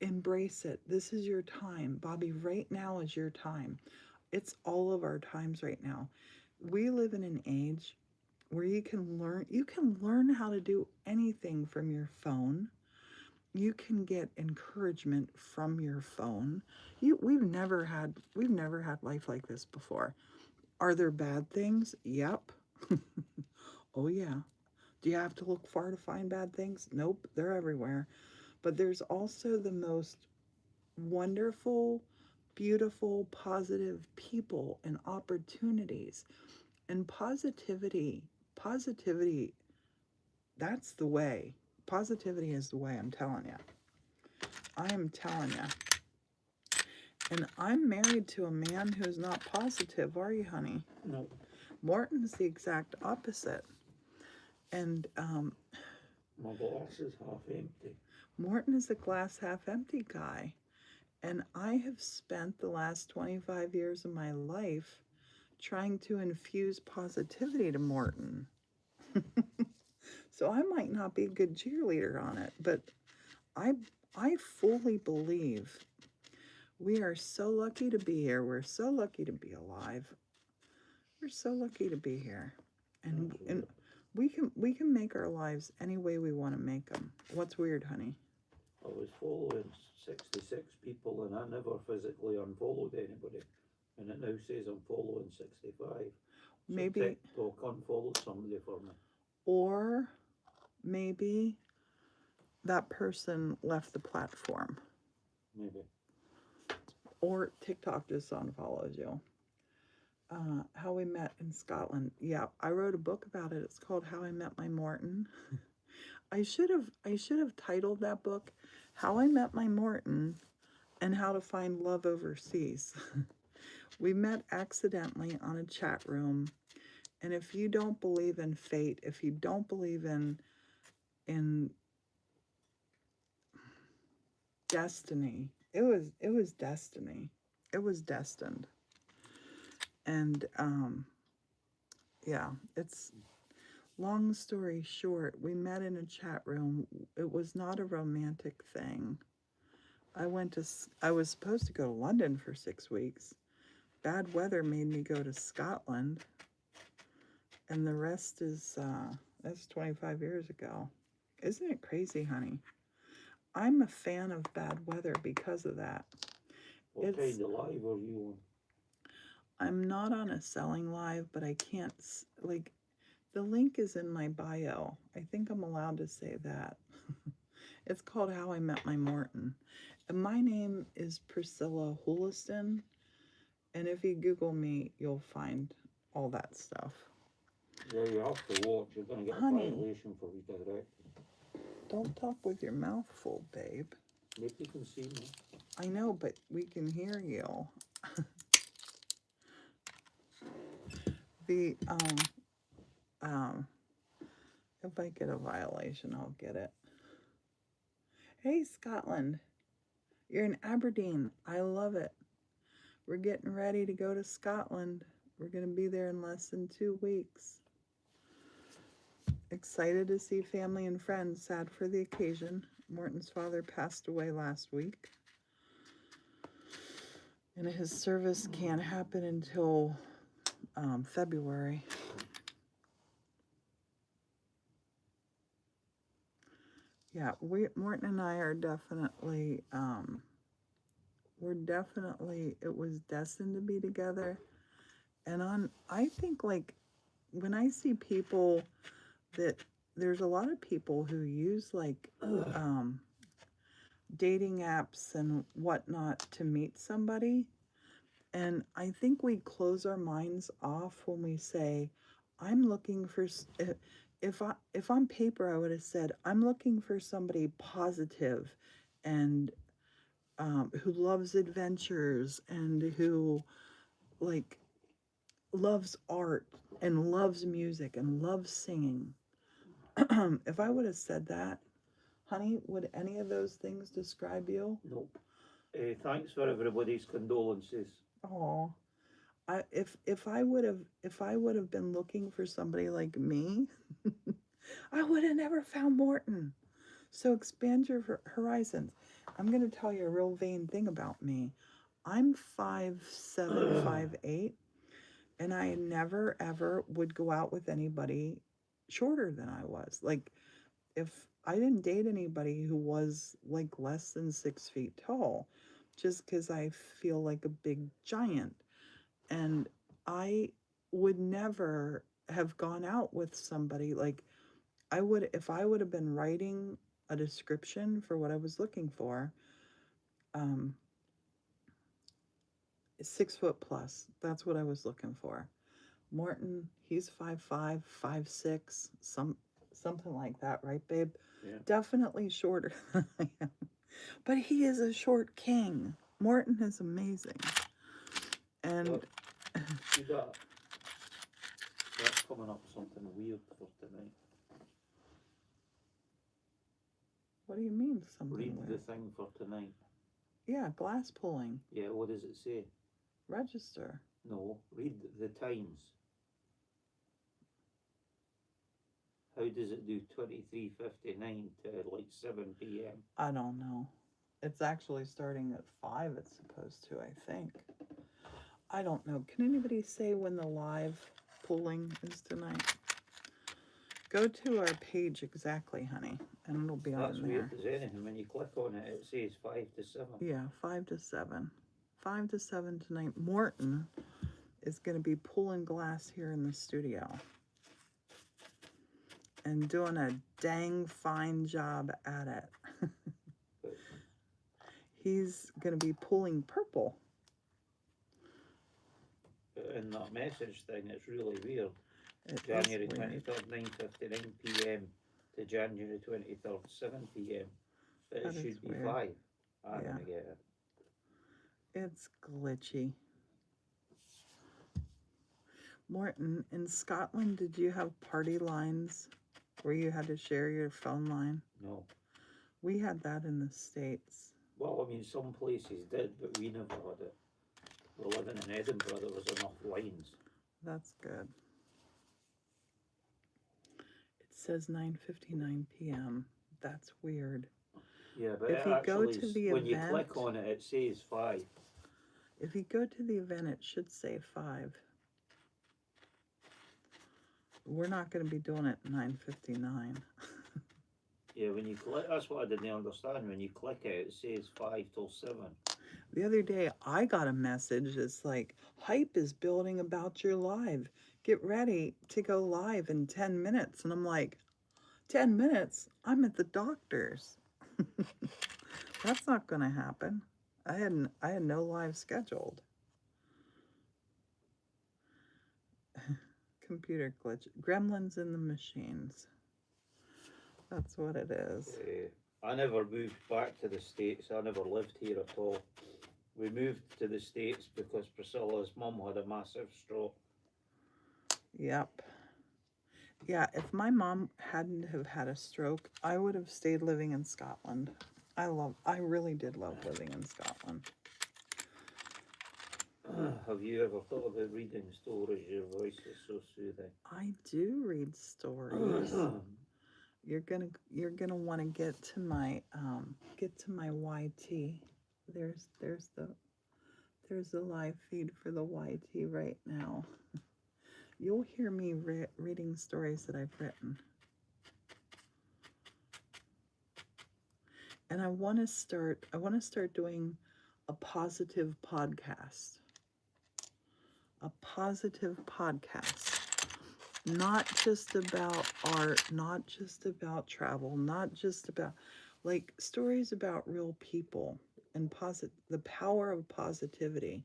embrace it. This is your time. Bobby, right now is your time. It's all of our times right now. We live in an age where you can learn how to do anything from your phone. You can get encouragement from your phone. We've never had life like this before. Are there bad things? Yep. Oh yeah. Do you have to look far to find bad things? Nope, they're everywhere. But there's also the most wonderful, beautiful, positive people and opportunities. And positivity, that's the way. Positivity is the way, I'm telling you. I am telling you. And I'm married to a man who's not positive, are you, honey? No. Morton's the exact opposite. And my glass is half empty. Morton is a glass half empty guy. And I have spent the last 25 years of my life trying to infuse positivity to Morton. So I might not be a good cheerleader on it, but I fully believe we are so lucky to be here. We're so lucky to be alive. We're so lucky to be here. And we can make our lives any way we want to make them. What's weird, honey? I was following 66 people and I never physically unfollowed anybody. And it now says I'm following 65. So maybe TikTok unfollowed somebody for me. Or maybe that person left the platform. Maybe. Or TikTok just unfollows you. How We Met in Scotland. Yeah, I wrote a book about it. It's called How I Met My Morton. I should have titled that book How I Met My Morton and How to Find Love Overseas. We met accidentally on a chat room. And if you don't believe in fate, if you don't believe in destiny, it was destiny. It was destined. And yeah, it's long story short, we met in a chat room. It was not a romantic thing. I was supposed to go to London for 6 weeks. Bad weather made me go to Scotland. And the rest is, that's 25 years ago. Isn't it crazy, honey? I'm a fan of bad weather because of that. What kind of live are you on? I'm not on a selling live, but I can't, the link is in my bio. I think I'm allowed to say that. It's called How I Met My Morton. And my name is Priscilla Houliston. And if you Google me, you'll find all that stuff. Yeah, you have to watch. You're going to get a violation for redirecting. Don't talk with your mouth full, babe. Maybe you can see me. I know, but we can hear you. If I get a violation, I'll get it. Hey, Scotland. You're in Aberdeen. I love it. We're getting ready to go to Scotland. We're going to be there in less than 2 weeks. excited to see family and friends. Sad for the occasion. Morton's father passed away last week. And his service can't happen until February. Yeah, Morton and I are definitely, it was destined to be together. And I think, like, when I see people there's a lot of people who use, like, dating apps and whatnot to meet somebody. And I think we close our minds off when we say, I'm looking for, if on paper I would have said, I'm looking for somebody positive and who loves adventures and who, like, loves art and loves music and loves singing. If I would have said that, honey, would any of those things describe you? Nope. Thanks for everybody's condolences. Oh, if I would have been looking for somebody like me, I would have never found Morton. So expand your horizons. I'm going to tell you a real vain thing about me. I'm 5'7", 5'8", and I never ever would go out with anybody shorter than I was. Like, if I didn't date anybody who was, like, less than 6 feet tall, just because I feel like a big giant. And I would never have gone out with somebody, like, if I would have been writing a description for what I was looking for, 6 foot plus, that's what I was looking for. Morton, he's 5'5", 5'6", something like that, right, babe? Yeah. Definitely shorter than I am. But he is a short king. Morton is amazing. And Look, you got that's coming up something weird for tonight. what do you mean something Read weird? the thing for tonight. Yeah, glass pulling. Yeah, what does it say? Register. No, read the times. How does it do 23:59 to like 7 p.m.? I don't know. It's actually starting at 5, it's supposed to, I think. I don't know. Can anybody say when the live pulling is tonight? Go to our page exactly, honey, and it'll be That's on weird there. as anything. When you click on it, it says 5 to 7. Yeah, 5 to 7. 5 to 7 tonight. Morton is going to be pulling glass here in the studio. And doing a dang fine job at it. He's going to be pulling purple. But in that message thing, it's really weird. It January is weird. 23rd, 9:59 p.m. to January 23rd, 7 p.m. But That it is should be weird. 5. I'm Yeah. going to get it. It's glitchy. Morton, in Scotland, did you have party lines where you had to share your phone line? No. We had that in the States. Well, I mean, some places did, but we never had it. We're living in Edinburgh, there was enough lines. That's good. It says 9:59 p.m. That's weird. Yeah, but If it you go actually, to the when you event- click on it, it says 5. If you go to the event, it should say 5. We're not going to be doing it at 9:59. Yeah, when you click, that's what I didn't understand. When you click it, it says 5 till 7. The other day, I got a message that's like, hype is building about your live. Get ready to go live in 10 minutes. And I'm like, 10 minutes? I'm at the doctor's. That's not going to happen. I had no live scheduled. Computer glitch. Gremlins in the machines. That's what it is. I never moved back to the States. I never lived here at all. We moved to the States because Priscilla's mum had a massive stroke. Yep. Yeah, if my mom hadn't have had a stroke, I would have stayed living in Scotland. I really did love living in Scotland. Have you ever thought about reading stories? Your voice is so soothing. I do read stories. You're gonna want to get to my YT. There's the live feed for the YT right now. You'll hear me reading stories that I've written. And I want to start doing a positive podcast. A positive podcast. Not just about art, not just about travel, not just about like stories about real people and the power of positivity.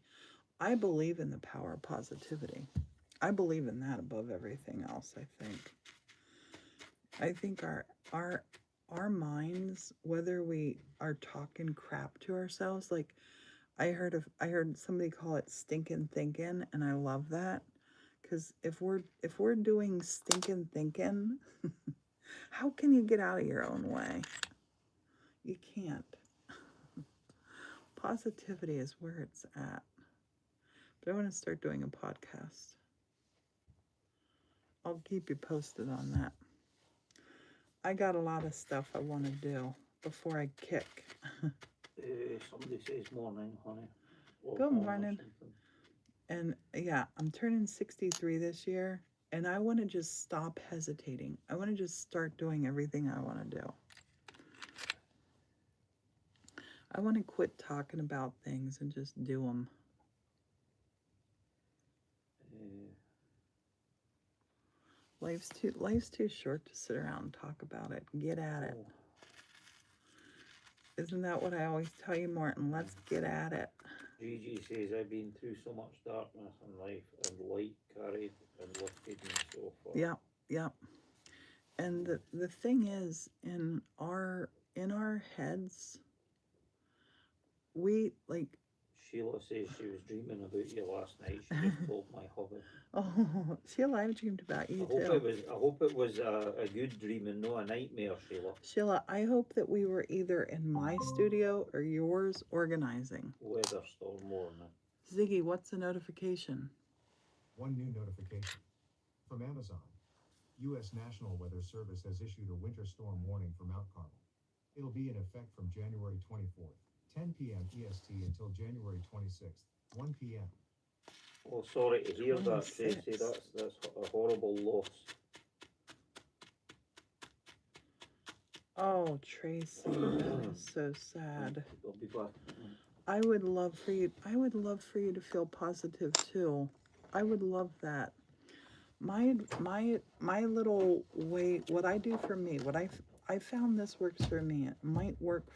I believe in the power of positivity. I believe in that above everything else, I think our minds, whether we are talking crap to ourselves, like I heard somebody call it stinking thinking, and I love that. Because if we're doing stinking thinking, how can you get out of your own way? You can't. Positivity is where it's at. But I want to start doing a podcast. I'll keep you posted on that. I got a lot of stuff I want to do before I kick. Somebody says morning, honey. Good morning. And yeah, I'm turning 63 this year, and I want to just stop hesitating. I want to just start doing everything I want to do. I want to quit talking about things and just do them. Life's too short to sit around and talk about it. Get at it. Isn't that what I always tell you, Morton? Let's get at it. Gigi says, I've been through so much darkness in life, and light carried and lifted me so far. Yeah. And the thing is, in our heads, we like. Sheila says she was dreaming about you last night. She just told my hubby. Oh, Sheila, I've dreamed about you too. I hope it was a good dream and not a nightmare, Sheila. Sheila, I hope that we were either in my studio or yours organizing. Weather storm warning. Ziggy, what's the notification? One new notification from Amazon. U.S. National Weather Service has issued a winter storm warning for Mount Carmel. It'll be in effect from January 24th, 10 p.m. EST until January 26th, 1 p.m. Oh, sorry to hear that, 26. Tracy. That's a horrible loss. Oh, Tracy, that is so sad. I'll be back. I would love for you to feel positive too. I would love that. My little way, what I do for me, what I found this works for me. It might work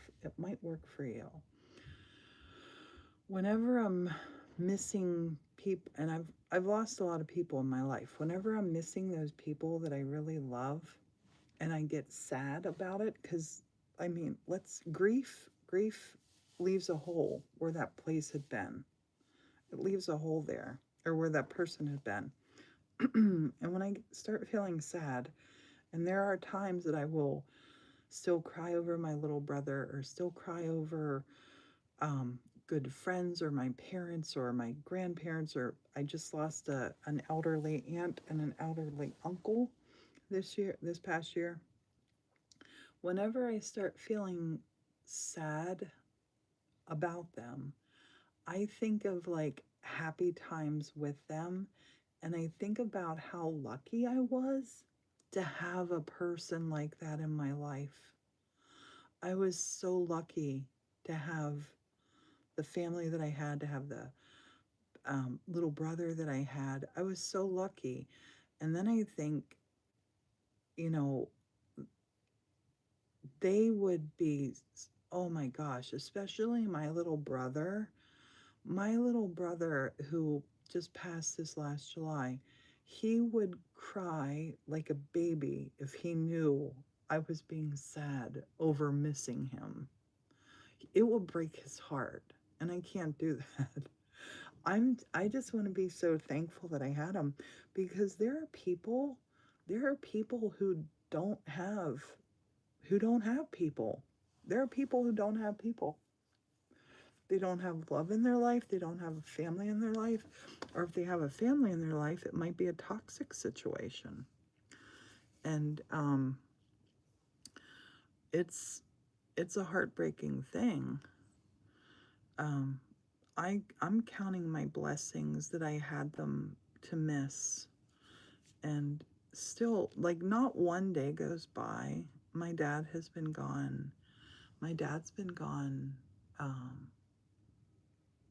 for you. Whenever I'm missing people, and I've lost a lot of people in my life. Whenever I'm missing those people that I really love, and I get sad about it, because I mean, grief leaves a hole where that place had been. It leaves a hole there, or where that person had been. And when I start feeling sad, and there are times that I will still cry over my little brother, or still cry over good friends, or my parents, or my grandparents, or I just lost an elderly aunt and an elderly uncle this past year. Whenever I start feeling sad about them, I think of like happy times with them, and I think about how lucky I was to have a person like that in my life. I was so lucky to have the family that I had, to have the little brother that I had. I was so lucky. And then I think, they would be, oh my gosh, especially my little brother who just passed this last July. He would cry like a baby if he knew I was being sad over missing him. It will break his heart, and I can't do that. I just want to be so thankful that I had him, because there are people who don't have people. There are people who don't have people. They don't have love in their life. They don't have a family in their life. Or if they have a family in their life, it might be a toxic situation. And it's a heartbreaking thing. I'm counting my blessings that I had them to miss. And still, like, not one day goes by. My dad has been gone. My dad's been gone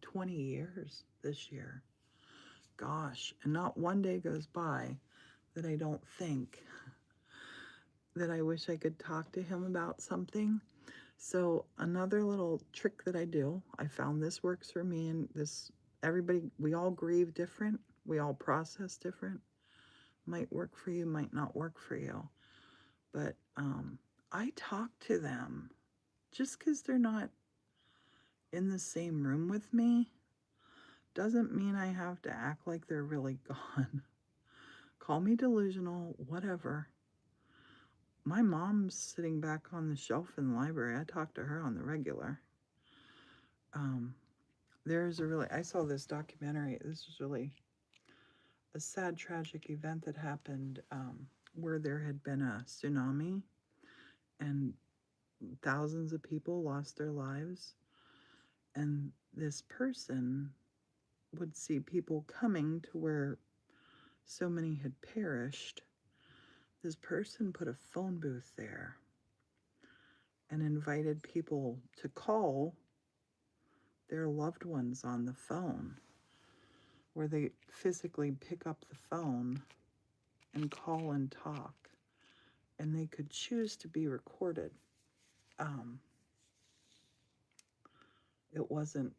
20 years this year. Gosh, and not one day goes by that I don't think that I wish I could talk to him about something. So another little trick that I do, I found this works for me, and this, everybody, we all grieve different. We all process different. Might work for you, might not work for you. But I talk to them. Just because they're not in the same room with me doesn't mean I have to act like they're really gone. Call me delusional, whatever. My mom's sitting back on the shelf in the library. I talk to her on the regular. I saw this documentary. This was really a sad, tragic event that happened where there had been a tsunami and thousands of people lost their lives. And this person would see people coming to where so many had perished. This person put a phone booth there and invited people to call their loved ones on the phone, where they physically pick up the phone and call and talk, and they could choose to be recorded. It wasn't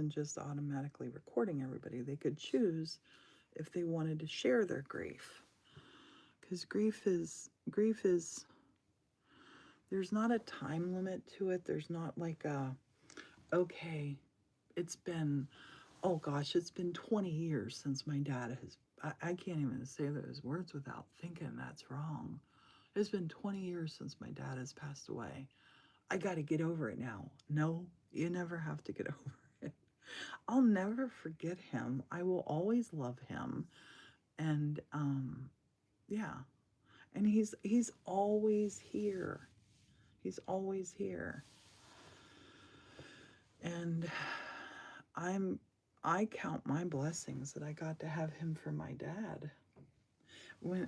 just automatically recording everybody. They could choose if they wanted to share their grief, because grief is there's not a time limit to it. There's not like okay, it's been 20 years since my dad has, I can't even say those words without thinking that's wrong. It's been 20 years since my dad has passed away. I got to get over it now. No, you never have to get over it. I'll never forget him. I will always love him. And yeah. And he's always here. He's always here. And I count my blessings that I got to have him for my dad.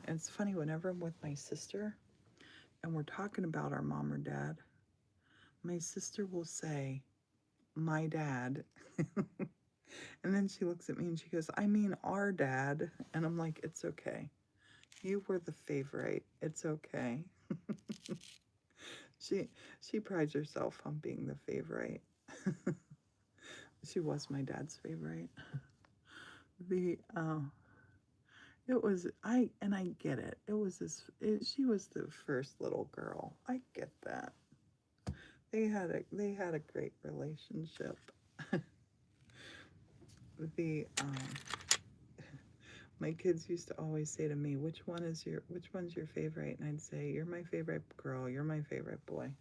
It's funny, whenever I'm with my sister and we're talking about our mom or dad, my sister will say, my dad. And then she looks at me and she goes, I mean our dad. And I'm like, it's okay. You were the favorite. It's okay. She prides herself on being the favorite. She was my dad's favorite. I get it. She was the first little girl. I get that. They had a great relationship. My kids used to always say to me, which one's your favorite? And I'd say, you're my favorite girl, you're my favorite boy.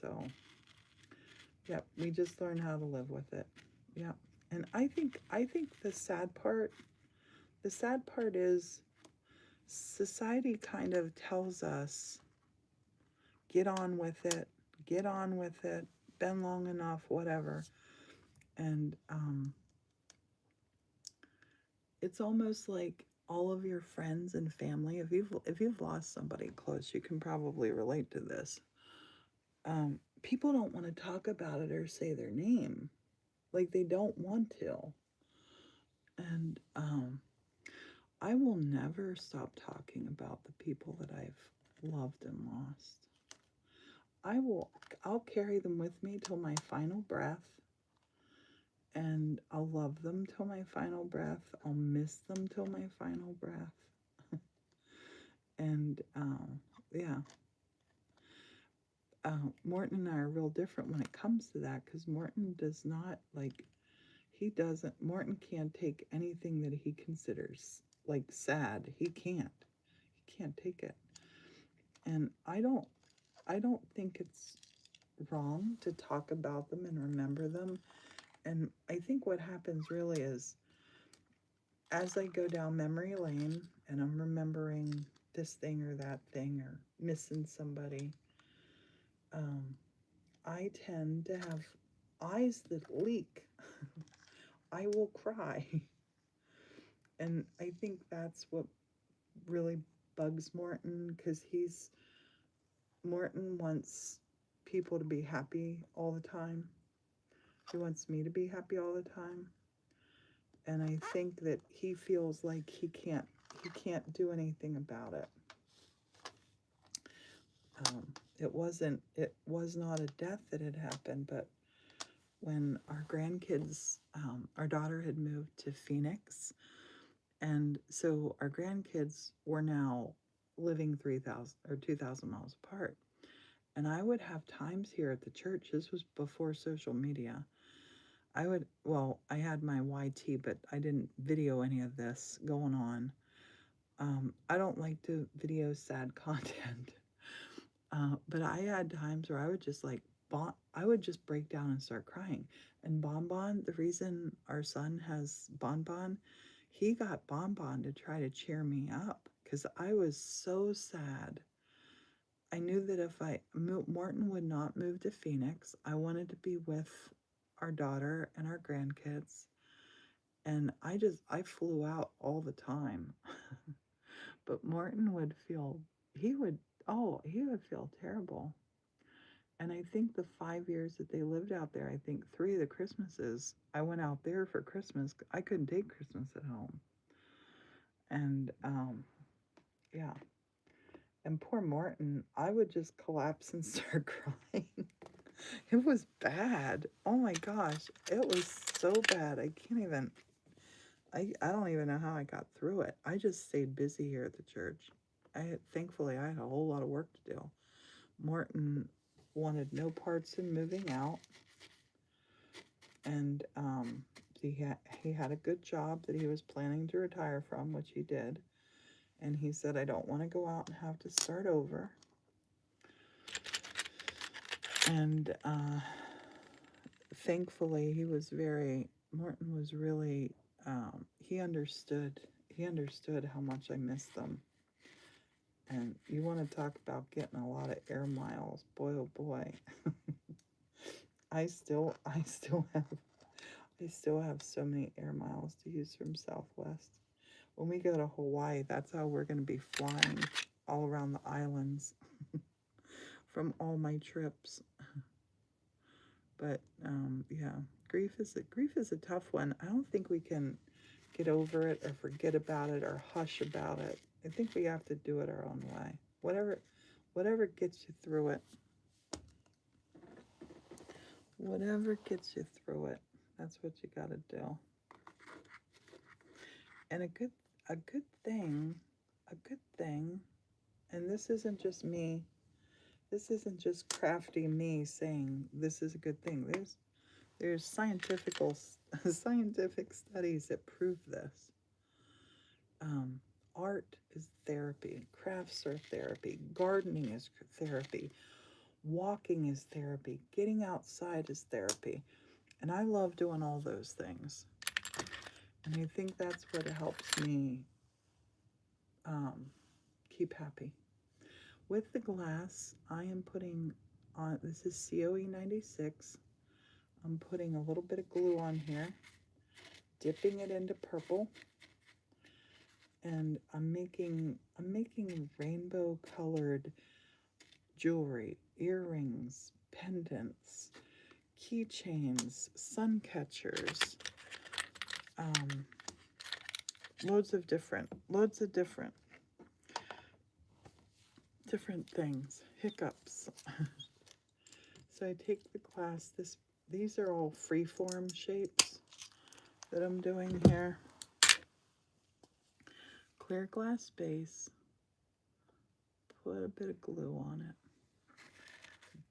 So, yep, we just learn how to live with it. Yep. And I think the sad part is society kind of tells us, get on with it, been long enough, whatever. And it's almost like all of your friends and family, if you've lost somebody close, you can probably relate to this. People don't want to talk about it or say their name. Like, they don't want to. And I will never stop talking about the people that I've loved and lost. I'll carry them with me till my final breath. And I'll love them till my final breath. I'll miss them till my final breath. And yeah. Morton and I are real different when it comes to that, because Morton does not Morton can't take anything that he considers like sad. He can't take it. And I don't think it's wrong to talk about them and remember them. And I think what happens really is, as I go down memory lane and I'm remembering this thing or that thing or missing somebody, I tend to have eyes that leak. I will cry. And I think that's what really bugs Morton, because Morton wants people to be happy all the time. He wants me to be happy all the time. And I think that he feels like he can't do anything about it. It was not a death that had happened, but when our grandkids, our daughter had moved to Phoenix, and so our grandkids were now living 3,000 or 2,000 miles apart. And I would have times here at the church. This was before social media. I had my YT, but I didn't video any of this going on. I don't like to video sad content. But I had times where I would just I would just break down and start crying. And Bonbon, the reason our son has Bonbon, he got Bonbon to try to cheer me up because I was so sad. I knew that if Morton would not move to Phoenix, I wanted to be with our daughter and our grandkids. And I flew out all the time. But Morton would feel, he would feel terrible. And I think the 5 years that they lived out there, I think 3 of the Christmases, I went out there for Christmas. I couldn't take Christmas at home. And, yeah. And poor Morton, I would just collapse and start crying. It was bad. Oh my gosh. It was so bad. I don't even know how I got through it. I just stayed busy here at the church. Thankfully, I had a whole lot of work to do. Morton wanted no parts in moving out. And he had a good job that he was planning to retire from, which he did. And he said, I don't want to go out and have to start over. And thankfully, Morton was really, he understood how much I missed them. And you want to talk about getting a lot of air miles, boy oh boy. I still have so many air miles to use from Southwest. When we go to Hawaii, that's how we're going to be flying all around the islands from all my trips. But yeah, grief is a tough one. I don't think we can get over it or forget about it or hush about it. I think we have to do it our own way. Whatever gets you through it. Whatever gets you through it. That's what you got to do. And a good thing, and this isn't just me. This isn't just crafty me saying this is a good thing. There's scientific studies that prove this. Art is therapy. Crafts are therapy. Gardening is therapy. Walking is therapy. Getting outside is therapy. And I love doing all those things. And I think that's what helps me keep happy. With the glass, I am putting on, this is COE 96. I'm putting a little bit of glue on here, dipping it into purple, and I'm making rainbow colored jewelry, earrings, pendants, keychains, sun catchers, loads of different things, hiccups. So I take the glass, these are all freeform shapes that I'm doing here. Clear glass base, put a bit of glue on it,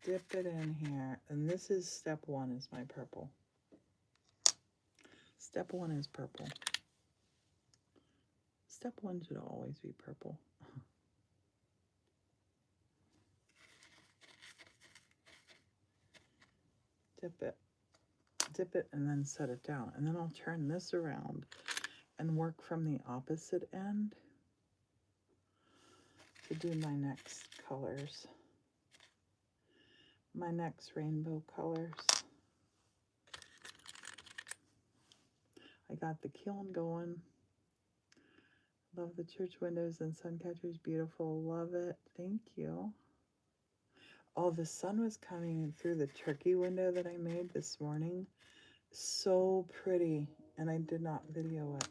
dip it in here, and this is step 1 is my purple. Step 1 is purple. Step 1 should always be purple. dip it, and then set it down. And then I'll turn this around and work from the opposite end to do my next colors, my next rainbow colors. I got the kiln going. Love the church windows and sun catchers. Beautiful. Love it. Thank you. Oh, the sun was coming through the turkey window that I made this morning. So pretty. And I did not video it.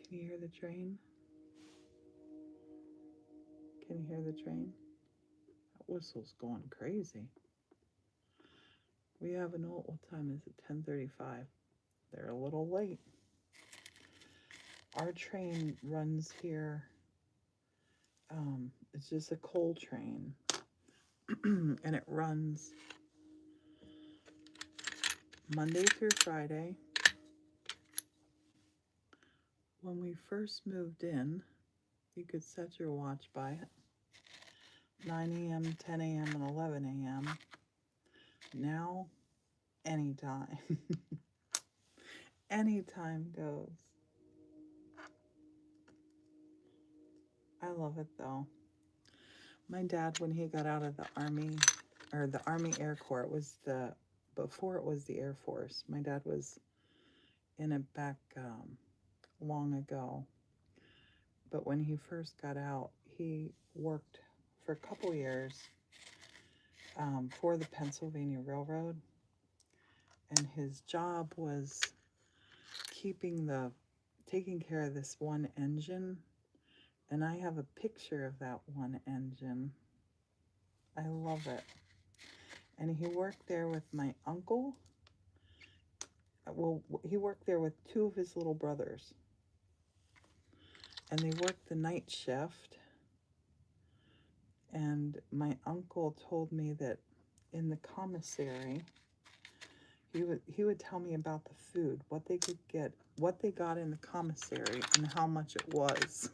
Can you hear the train? Can you hear the train? That whistle's going crazy. We have an old, what time is it? 10:35. They're a little late. Our train runs here. It's just a coal train. And it runs Monday through Friday. When we first moved in, you could set your watch by it. 9 a.m., 10 a.m., and 11 a.m. Now, anytime. Anytime goes. I love it though. My dad, when he got out of the Army, or the Army Air Corps, it was before it was the Air Force. My dad was in it back long ago. But when he first got out, he worked for a couple years for the Pennsylvania Railroad. And his job was taking care of this one engine. And I have a picture of that one engine. I love it. And he worked there with my uncle. Well, he worked there with two of his little brothers. And they worked the night shift. And my uncle told me that in the commissary, he would tell me about the food, what they could get, what they got in the commissary, and how much it was.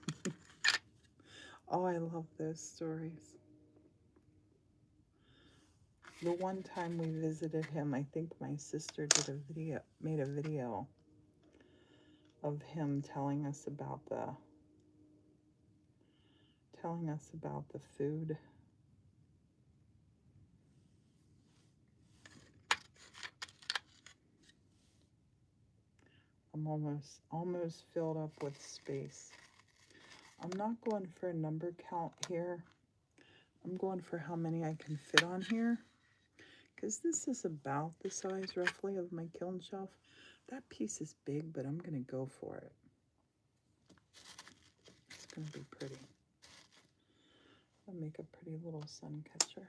Oh, I love those stories. The one time we visited him, I think my sister made a video of him telling us about the food. I'm almost filled up with space. I'm not going for a number count here. I'm going for how many I can fit on here, because this is about the size roughly of my kiln shelf. That piece is big, but I'm going to go for it. It's going to be pretty. I'll make a pretty little sun catcher,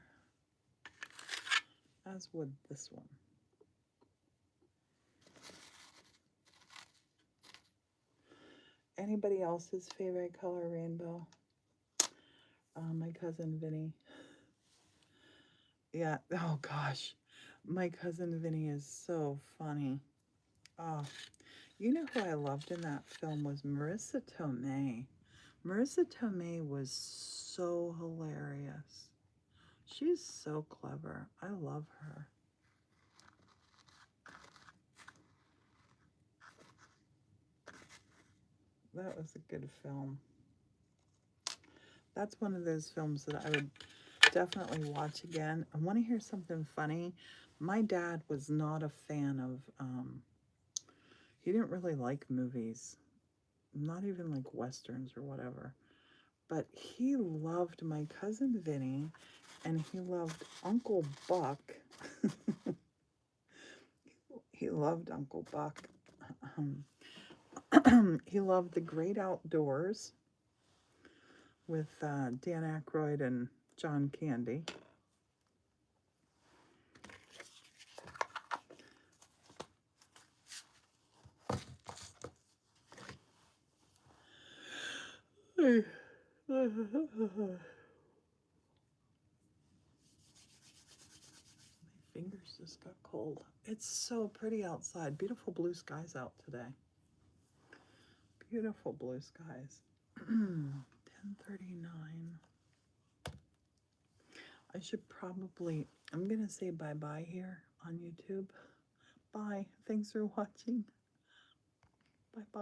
as would this one. Anybody else's favorite color rainbow? My cousin Vinny. Yeah, oh gosh. My cousin Vinny is so funny. Oh, you know who I loved in that film was Marissa Tomei. Marissa Tomei was so hilarious. She's so clever. I love her. That was a good film. That's one of those films that I would definitely watch again. I want to hear something funny. My dad was not a fan of, he didn't really like movies, not even like Westerns or whatever. But he loved my cousin Vinny, and he loved Uncle Buck. He loved Uncle Buck. He loved The Great Outdoors with Dan Aykroyd and John Candy. My fingers just got cold. It's so pretty outside. Beautiful blue skies out today. Beautiful blue skies. 10:39. I should probably, I'm going to say bye-bye here on YouTube. Bye. Thanks for watching. Bye-bye.